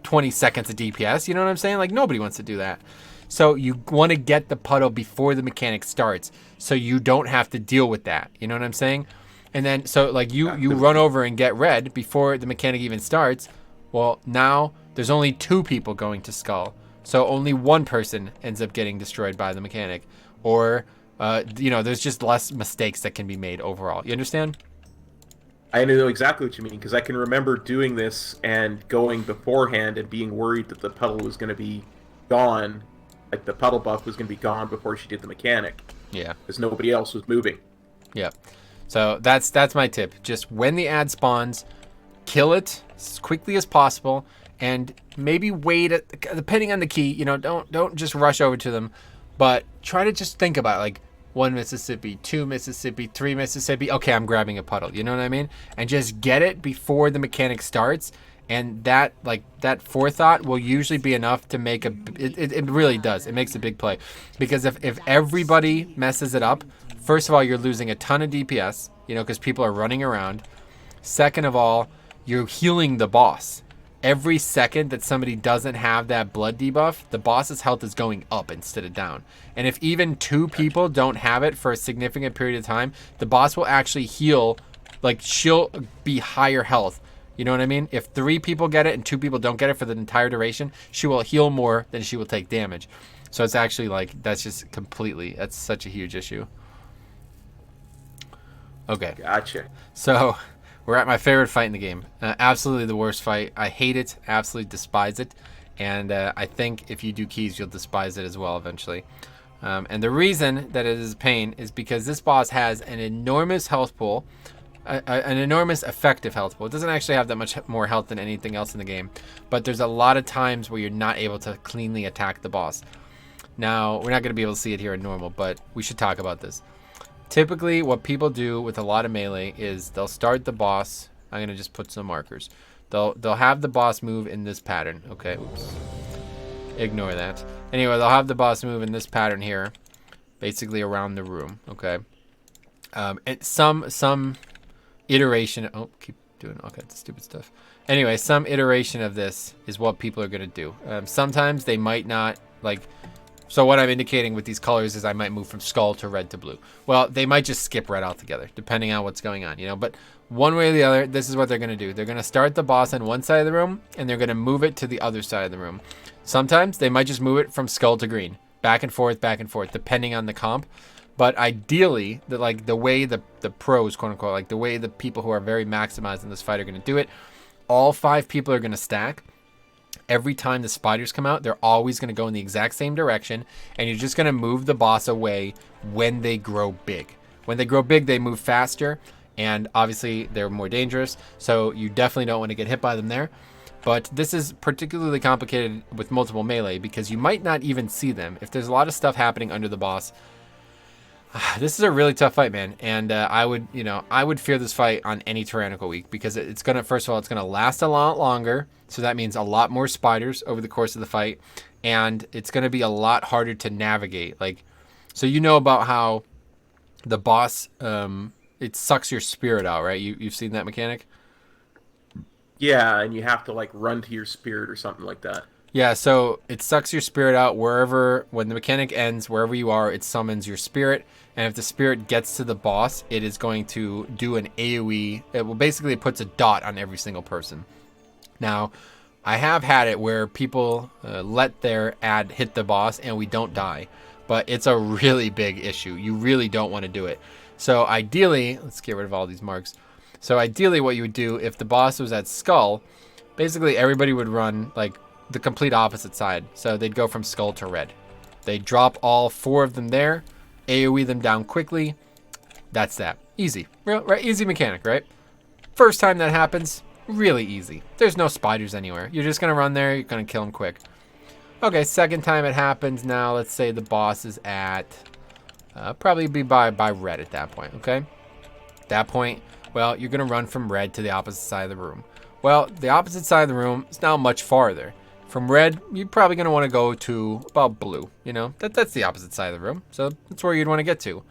20 seconds of DPS. You know what I'm saying? Like, nobody wants to do that. So you want to get the puddle before the mechanic starts, so you don't have to deal with that. You know what I'm saying? And then, so like you run over and get red before the mechanic even starts. Well, now there's only 2 people going to Skull. So only 1 person ends up getting destroyed by the mechanic. Or, there's just less mistakes that can be made overall. You understand? I know exactly what you mean, because I can remember doing this and going beforehand and being worried that the puddle was going to be gone. Like, the puddle buff was going to be gone before she did the mechanic. Yeah. Because nobody else was moving. Yeah. So that's my tip. Just when the ad spawns, kill it as quickly as possible, and maybe wait, depending on the key, don't just rush over to them, but try to just think about it, like 1 Mississippi, 2 Mississippi, 3 Mississippi. Okay, I'm grabbing a puddle. You know what I mean? And just get it before the mechanic starts. And that forethought will usually be enough to make it really does. It makes a big play. Because if everybody messes it up, first of all, you're losing a ton of DPS, because people are running around. Second of all, you're healing the boss. Every second that somebody doesn't have that blood debuff, the boss's health is going up instead of down. And if even 2 people don't have it for a significant period of time, the boss will actually heal, like she'll be higher health. You know what I mean? If 3 people get it and 2 people don't get it for the entire duration, she will heal more than she will take damage. So it's actually that's such a huge issue. Okay. Gotcha. So we're at my favorite fight in the game. Absolutely the worst fight. I hate it. Absolutely despise it. And I think if you do keys, you'll despise it as well eventually. And the reason that it is a pain is because this boss has an enormous health pool. An enormous effective health pool. It doesn't actually have that much more health than anything else in the game, but there's a lot of times where you're not able to cleanly attack the boss. Now, we're not going to be able to see it here in normal, but we should talk about this. Typically, what people do with a lot of melee is they'll start the boss. I'm going to just put some markers. They'll have the boss move in this pattern. Okay, oops. Ignore that. Anyway, they'll have the boss move in this pattern here, basically around the room. Okay. And some iteration. Oh, keep doing all kinds of stupid stuff. Anyway, some iteration of this is what people are going to do. Sometimes they might not, so what I'm indicating with these colors is I might move from skull to red to blue. Well, they might just skip red altogether, depending on what's going on, But one way or the other, this is what they're going to do. They're going to start the boss on one side of the room, and they're going to move it to the other side of the room. Sometimes they might just move it from skull to green, back and forth, depending on the comp. But ideally, the way the pros, quote unquote, the way the people who are very maximized in this fight are going to do it, all 5 people are going to stack. Every time the spiders come out, they're always going to go in the exact same direction, and you're just going to move the boss away when they grow big. When they grow big, they move faster, and obviously they're more dangerous, so you definitely don't want to get hit by them there. But this is particularly complicated with multiple melee because you might not even see them. If there's a lot of stuff happening under the boss, this is a really tough fight, man. And I would fear this fight on any Tyrannical week because first of all, it's gonna last a lot longer. So that means a lot more spiders over the course of the fight. and it's going to be a lot harder to navigate. Like, so you know about how the boss, it sucks your spirit out, right? You've seen that mechanic? Yeah, and you have to like run to your spirit or something like that. Yeah, so it sucks your spirit out wherever, when the mechanic ends, wherever you are, it summons your spirit. And if the spirit gets to the boss, it is going to do an AoE. It will basically puts a dot on every single person. Now, I have had it where people let their ad hit the boss and we don't die. But it's a really big issue. You really don't want to do it. So ideally, let's get rid of all these marks. So ideally what you would do if the boss was at skull, basically everybody would run like the complete opposite side. So they'd go from skull to red. They'd drop all 4 of them there, AoE them down quickly. That's that. Easy. Right? Easy mechanic, right? First time that happens, really easy. There's no spiders anywhere. You're just going to run there. You're going to kill them quick. Okay, second time it happens now. Let's say the boss is at, probably be by red at that point, okay? At that point, well, you're going to run from red to the opposite side of the room. Well, the opposite side of the room is now much farther. From red, you're probably going to want to go to about blue. You know, that's the opposite side of the room. So that's where you'd want to get to.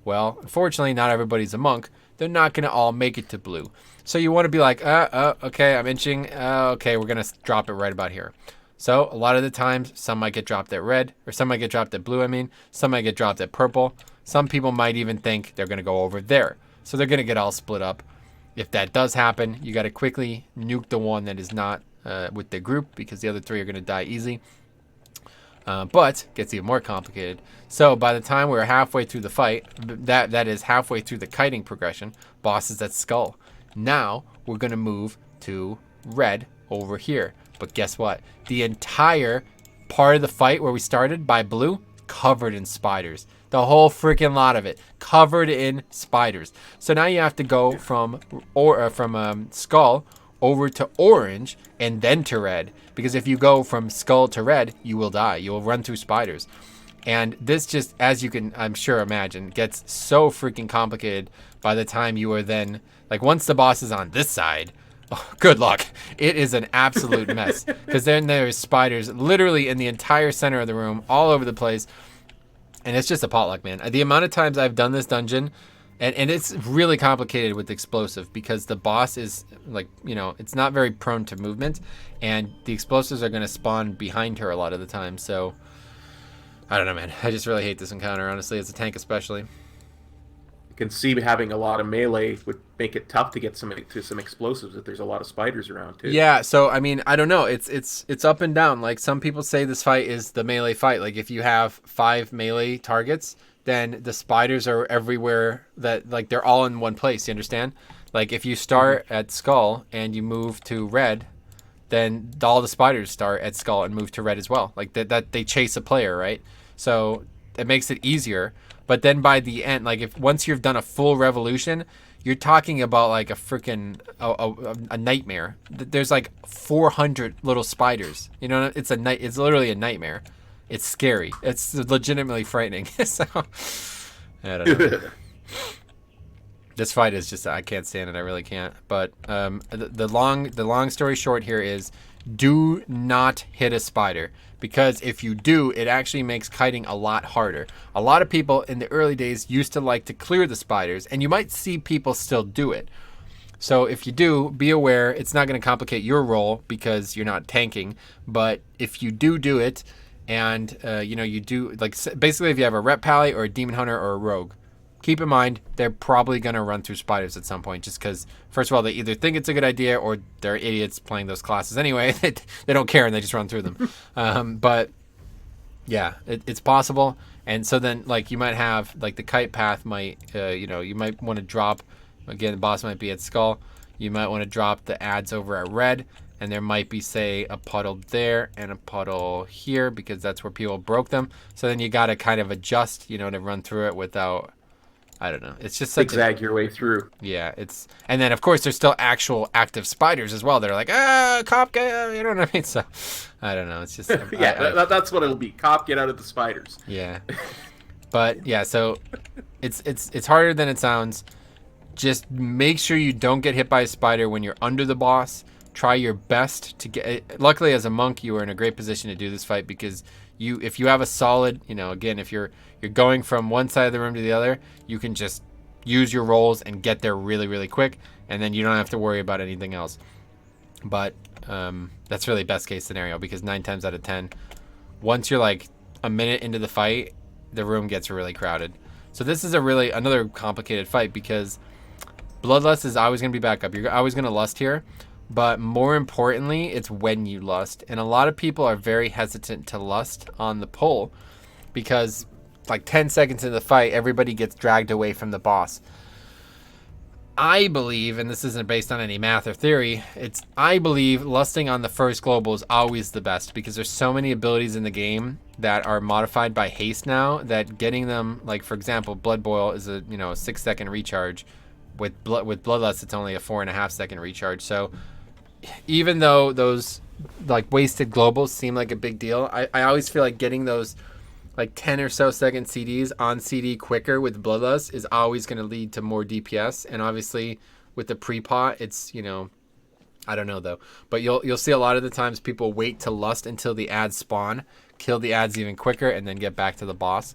Well, unfortunately, not everybody's a monk. They're not going to all make it to blue. So you want to be like, okay, I'm inching. Okay, we're going to drop it right about here. So a lot of the times, some might get dropped at red, or some might get dropped at blue, Some might get dropped at purple. Some people might even think they're going to go over there. So they're going to get all split up. If that does happen, you got to quickly nuke the one that is not with the group, because the other 3 are going to die easy. But it gets even more complicated. So by the time we're halfway through the fight, that is halfway through the kiting progression, boss is at skull. Now we're going to move to red over here. But guess what? The entire part of the fight where we started by blue, covered in spiders. The whole freaking lot of it, covered in spiders. So now you have to go from skull over to orange and then to red. Because if you go from skull to red, you will die. You will run through spiders. And this just, as you can, I'm sure, imagine, gets so freaking complicated by the time you are then, like once the boss is on this side, oh, good luck. It is an absolute mess. Because then there's spiders literally in the entire center of the room, all over the place. And it's just a potluck, man. The amount of times I've done this dungeon, and it's really complicated with explosive because the boss is like, you know, it's not very prone to movement, and the explosives are going to spawn behind her a lot of the time. So I don't know, man. I just really hate this encounter, honestly, as a tank especially. Can see having a lot of melee would make it tough to get some explosives if there's a lot of spiders around too. Yeah, so I mean, I don't know. It's up and down. Like some people say this fight is the melee fight. Like if you have 5 melee targets, then the spiders are everywhere, that like they're all in one place, you understand? Like if you start at skull and you move to red, then all the spiders start at skull and move to red as well. Like that they chase a player, right? So it makes it easier. But then by the end, like if once you've done a full revolution, you're talking about like a freaking a nightmare. There's like 400 little spiders. You know, it's literally a nightmare. It's scary. It's legitimately frightening. So I don't know. This fight is just, I can't stand it. I really can't. But the long story short here is, do not hit a spider, because if you do, it actually makes kiting a lot harder. A lot of people in the early days used to like to clear the spiders, and you might see people still do it. So if you do, be aware it's not going to complicate your role because you're not tanking. But if you do it, and you do, like, basically if you have a rep pally or a demon hunter or a rogue, keep in mind they're probably going to run through spiders at some point, just because, first of all, they either think it's a good idea or they're idiots playing those classes anyway. They don't care and they just run through them. But yeah, it's possible. And so then, like, you might have, like, the kite path might, you might want to drop, again, the boss might be at skull. You might want to drop the ads over at red. And there might be, say, a puddle there and a puddle here, because that's where people broke them. So then you got to kind of adjust, to run through it without, I don't know. It's just such zigzag your way through. Yeah, and then of course there's still actual active spiders as well. They're like, cop, you know what I mean? So I don't know. It's just that's what it'll be. Cop, get out of the spiders. Yeah, but yeah, so it's harder than it sounds. Just make sure you don't get hit by a spider when you're under the boss. try your best to get. Luckily, as a monk, you are in a great position to do this fight because if you have a solid, again, if you're going from one side of the room to the other, you can just use your rolls and get there really, really quick, and then you don't have to worry about anything else. But that's really best case scenario because 9 times out of 10, once you're like a minute into the fight, the room gets really crowded. So this is another complicated fight because Bloodlust is always going to be back up. You're always going to lust here. But more importantly, it's when you lust. And a lot of people are very hesitant to lust on the pull because like 10 seconds into the fight, everybody gets dragged away from the boss. I believe, and this isn't based on any math or theory, I believe lusting on the first global is always the best because there's so many abilities in the game that are modified by haste now that getting them, like for example, Blood Boil is a 6-second recharge. With Bloodlust, it's only a 4.5-second recharge. So even though those like wasted globals seem like a big deal, I always feel like getting those like 10 or so second CDs on CD quicker with Bloodlust is always going to lead to more DPS. And obviously with the pre-pot, it's, I don't know though, but you'll see a lot of the times people wait to lust until the ads spawn, kill the ads even quicker, and then get back to the boss.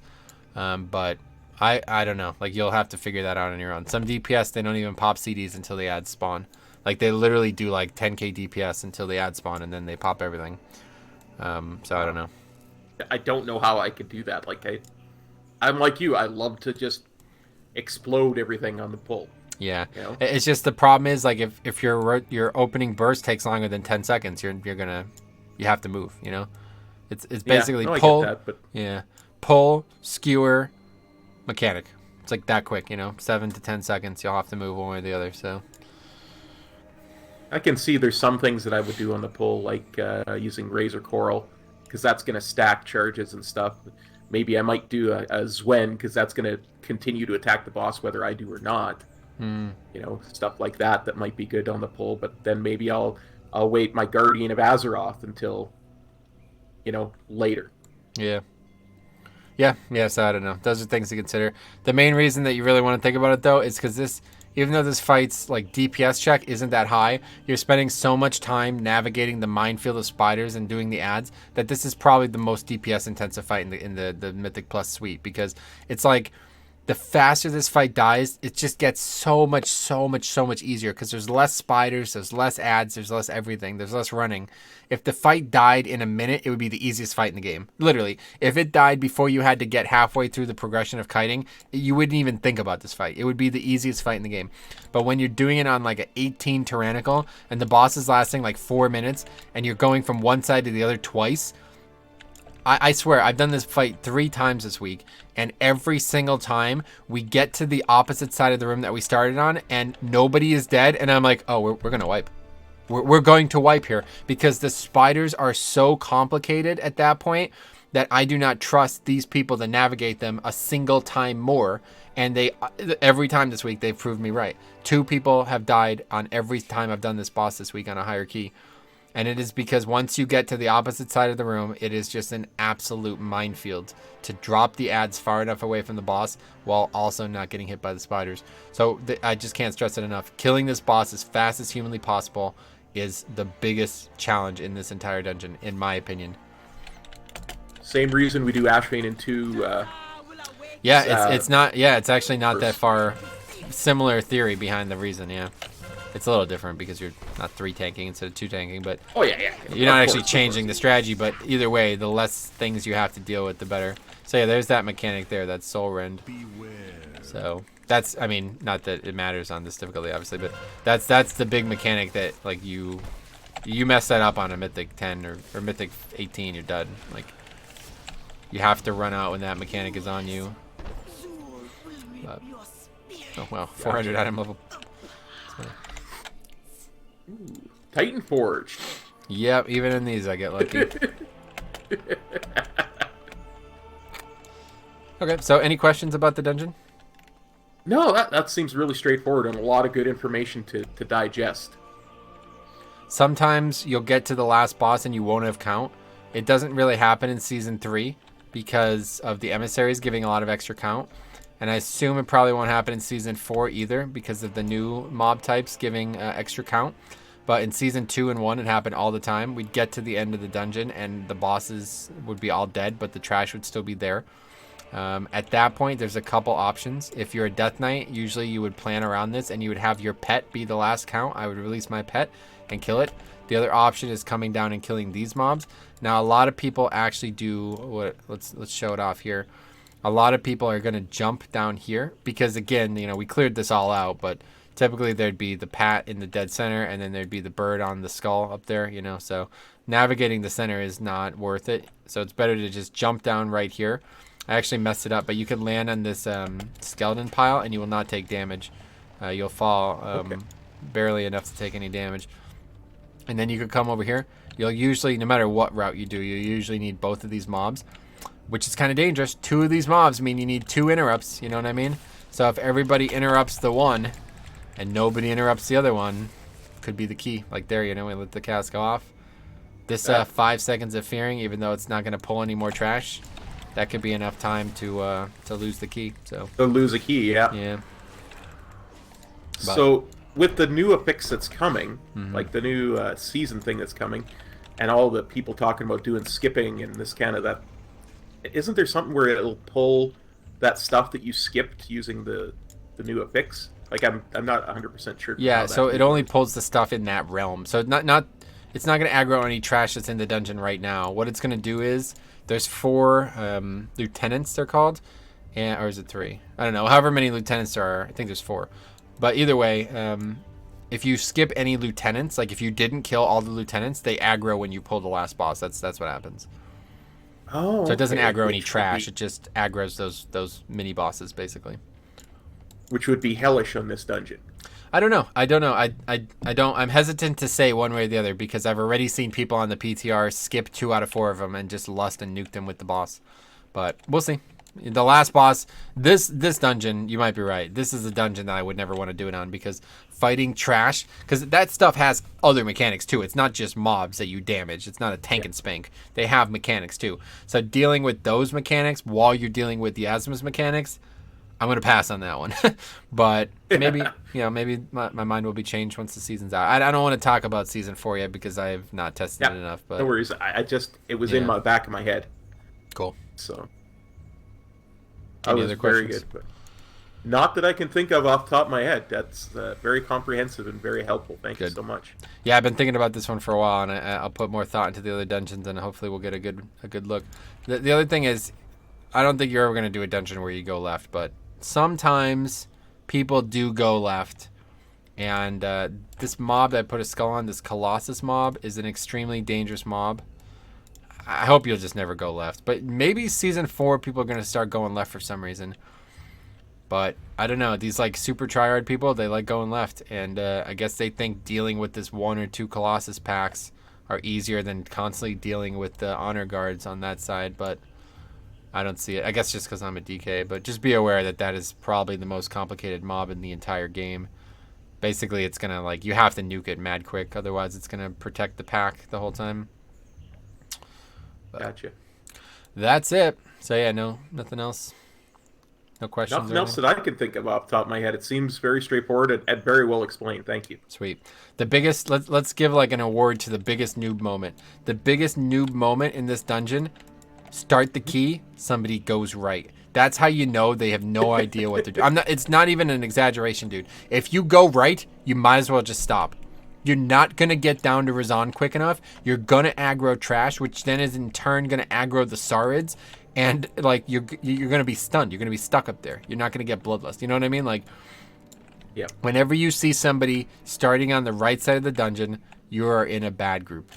But I don't know, like you'll have to figure that out on your own. Some DPS, they don't even pop CDs until the ads spawn. Like they literally do like 10k DPS until the ads spawn and then they pop everything. So I don't know. I don't know how I could do that. Like I'm like you. I love to just explode everything on the pull. Yeah, it's just the problem is like if your opening burst takes longer than 10 seconds, you have to move. It's basically pull. I get that, but... pull, skewer, mechanic. It's like that quick. 7 to 10 seconds. You'll have to move one way or the other. So I can see there's some things that I would do on the pull, like using Razor Coral. Because that's going to stack charges and stuff. Maybe I might do a Zwen, because that's going to continue to attack the boss whether I do or not. Stuff like that might be good on the pull. But then maybe I'll wait my Guardian of Azeroth until, later. Yeah. So I don't know. Those are things to consider. The main reason that you really want to think about it, though, is because even though this fight's like DPS check isn't that high, you're spending so much time navigating the minefield of spiders and doing the ads that this is probably the most DPS intensive fight in the Mythic Plus suite because it's like the faster this fight dies, it just gets so much easier because there's less spiders, there's less ads, there's less everything, there's less running. If the fight died in a minute, it would be the easiest fight in the game. Literally, if it died before you had to get halfway through the progression of kiting, you wouldn't even think about this fight. It would be the easiest fight in the game. But when you're doing it on like an 18 Tyrannical and the boss is lasting like 4 minutes and you're going from one side to the other twice, I swear, I've done this fight 3 times this week, and every single time we get to the opposite side of the room that we started on, and nobody is dead, and I'm like, oh, we're going to wipe. We're going to wipe here, because the spiders are so complicated at that point that I do not trust these people to navigate them a single time more, and every time this week, they've proved me right. 2 people have died on every time I've done this boss this week on a higher key. And it is because once you get to the opposite side of the room, it is just an absolute minefield to drop the ads far enough away from the boss while also not getting hit by the spiders. So I just can't stress it enough. Killing this boss as fast as humanly possible is the biggest challenge in this entire dungeon, in my opinion. Same reason we do Ashbane in 2. It's not. Yeah, it's actually not that far. Similar theory behind the reason. Yeah. It's a little different because you're not 3 tanking instead of 2 tanking, but you're not actually changing the strategy, but either way, the less things you have to deal with, the better. So yeah, there's that mechanic there, that's Soul Rend. So that's, I mean, not that it matters on this difficulty, obviously, but that's the big mechanic that, like, you mess that up on a Mythic 10 or Mythic 18, you're done. Like, you have to run out when that mechanic is on you. But, oh, wow, 400 item level. Ooh, Titan Forged. Yep, even in these I get lucky. Okay, so any questions about the dungeon? No, that seems really straightforward and a lot of good information to digest. Sometimes you'll get to the last boss and you won't have count. It doesn't really happen in Season 3 because of the emissaries giving a lot of extra count. And I assume it probably won't happen in Season 4 either because of the new mob types giving extra count. But in season 2 and 1, it happened all the time. We'd get to the end of the dungeon and the bosses would be all dead, but the trash would still be there. At that point, there's a couple options. If you're a Death Knight, usually you would plan around this and you would have your pet be the last count. I would release my pet and kill it. The other option is coming down and killing these mobs. Now, a lot of people actually do what? Let's show it off here. A lot of people are going to jump down here because, again, we cleared this all out, but typically there'd be the pat in the dead center and then there'd be the bird on the skull up there, so navigating the center is not worth it. So it's better to just jump down right here. I actually messed it up, but you can land on this skeleton pile and you will not take damage. You'll fall barely enough to take any damage. And then you could come over here. You'll usually, no matter what route you do, you usually need both of these mobs, which is kind of dangerous. 2 of these mobs mean you need 2 interrupts, you know what I mean? So if everybody interrupts the one and nobody interrupts the other one, could be the key. Like there, we let the cast go off. This 5 seconds of fearing, even though it's not going to pull any more trash, that could be enough time to lose the key. So to lose a key, yeah. Yeah. So with the new affix that's coming, like the new season thing that's coming, and all the people talking about doing skipping and this kind of that, isn't there something where it'll pull that stuff that you skipped using the new affix? Like I'm not 100% sure. Yeah, so it only pulls the stuff in that realm. So it's not going to aggro any trash that's in the dungeon right now. What it's going to do is there's 4 lieutenants, they're called, or is it 3? I don't know. However many lieutenants there are, I think there's 4. But either way, if you skip any lieutenants, like if you didn't kill all the lieutenants, they aggro when you pull the last boss. That's what happens. Oh. So it doesn't aggro any trash. It just aggroes those mini bosses basically. Which would be hellish on this dungeon. I don't know. I'm hesitant to say one way or the other because I've already seen people on the PTR skip 2 out of 4 of them and just lust and nuke them with the boss. But we'll see. The last boss, this dungeon, you might be right. This is a dungeon that I would never want to do it on because fighting trash, because that stuff has other mechanics too. It's not just mobs that you damage. It's not a tank and spank. They have mechanics too. So dealing with those mechanics while you're dealing with the Asmus mechanics, I'm going to pass on that one. But maybe, maybe my mind will be changed once the season's out. I don't want to talk about season 4 yet because I have not tested it enough. But no worries. It was in my back of my head. Cool. So any other questions? Very good. But not that I can think of off the top of my head. That's very comprehensive and very helpful. Thank you so much. Yeah, I've been thinking about this one for a while, and I'll put more thought into the other dungeons, and hopefully we'll get a good look. The other thing is, I don't think you're ever going to do a dungeon where you go left, but sometimes people do go left. And this mob that I put a skull on, this Colossus mob, is an extremely dangerous mob. I hope you'll just never go left. But maybe season 4, people are going to start going left for some reason. But I don't know. These like super tryhard people, they like going left. And I guess they think dealing with this 1 or 2 Colossus packs are easier than constantly dealing with the honor guards on that side. But I don't see it. I guess just because I'm a DK. But just be aware that is probably the most complicated mob in the entire game. Basically, it's going to, you have to nuke it mad quick. Otherwise, it's going to protect the pack the whole time. But gotcha. That's it. So, yeah, nothing else. No questions? Nothing else that I can think of off the top of my head. It seems very straightforward and very well explained. Thank you. Sweet. The biggest, let's give an award to the biggest noob moment. The biggest noob moment in this dungeon, start the key, somebody goes right. That's how you know they have no idea what they're doing. It's not even an exaggeration, dude. If you go right, you might as well just stop. You're not going to get down to Razan quick enough. You're going to aggro trash, which then is in turn going to aggro the Saurids. And, you're going to be stunned. You're going to be stuck up there. You're not going to get Bloodlust. You know what I mean? Yeah. Whenever you see somebody starting on the right side of the dungeon, you are in a bad group.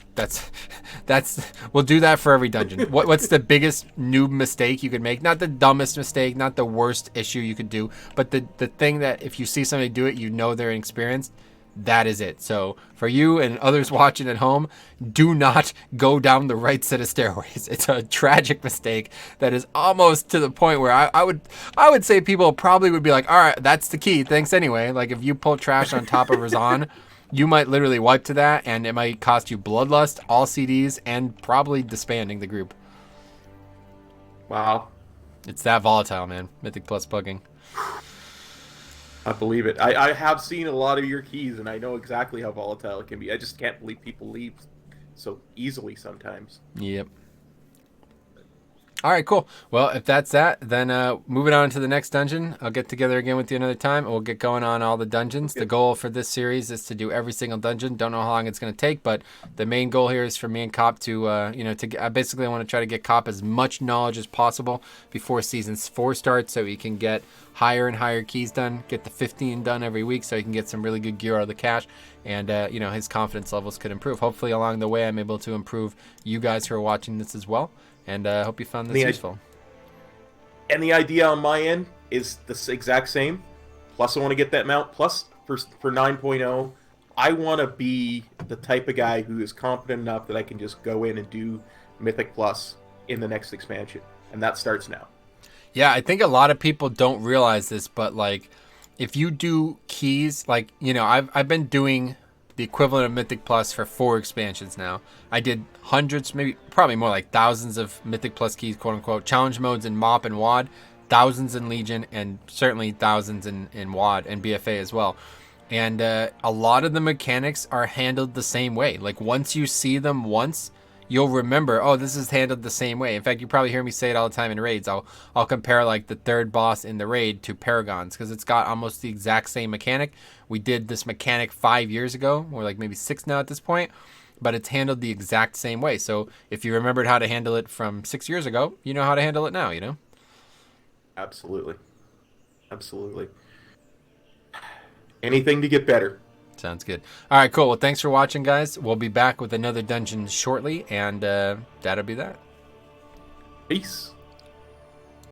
We'll do that for every dungeon. What's the biggest noob mistake you could make? Not the dumbest mistake, not the worst issue you could do, but the thing that if you see somebody do it, you know they're inexperienced. That is it. So for you and others watching at home, do not go down the right set of stairways. It's a tragic mistake that is almost to the point where I would say people probably would be like, all right, that's the key. Thanks anyway. If you pull trash on top of Razan, you might literally wipe to that, and it might cost you Bloodlust, all CDs, and probably disbanding the group. Wow. It's that volatile, man. Mythic plus Pugging. I believe it. I have seen a lot of your keys, and I know exactly how volatile it can be. I just can't believe people leave so easily sometimes. Yep. All right, cool. Well, if that's that, then moving on to the next dungeon. I'll get together again with you another time, and we'll get going on all the dungeons. The goal for this series is to do every single dungeon. Don't know how long it's going to take, but the main goal here is for me and Cop to, I basically want to try to get Cop as much knowledge as possible before Season 4 starts, so he can get higher and higher keys done, get the 15 done every week, so he can get some really good gear out of the cache, and his confidence levels could improve. Hopefully, along the way, I'm able to improve you guys who are watching this as well. And I hope you found this useful. And the idea on my end is the exact same. Plus, I want to get that mount. Plus, for 9.0, I want to be the type of guy who is confident enough that I can just go in and do Mythic Plus in the next expansion. And that starts now. Yeah, I think a lot of people don't realize this, but like, if you do keys, like, I've been doing the equivalent of Mythic Plus for 4 expansions now. I did hundreds, maybe probably more like thousands of Mythic Plus keys, quote unquote, challenge modes in MOP and WAD, thousands in Legion, and certainly thousands in WAD and BFA as well. And a lot of the mechanics are handled the same way. Like once you see them once, you'll remember, oh, this is handled the same way. In fact, you probably hear me say it all the time in raids. I'll compare like the third boss in the raid to Paragons because it's got almost the exact same mechanic. We did this mechanic 5 years ago, or like maybe 6 now at this point, but it's handled the exact same way. So if you remembered how to handle it from 6 years ago, you know how to handle it now, Absolutely. Absolutely. Anything to get better. Sounds good. All right, cool. Well, thanks for watching, guys. We'll be back with another dungeon shortly, and that'll be that. Peace.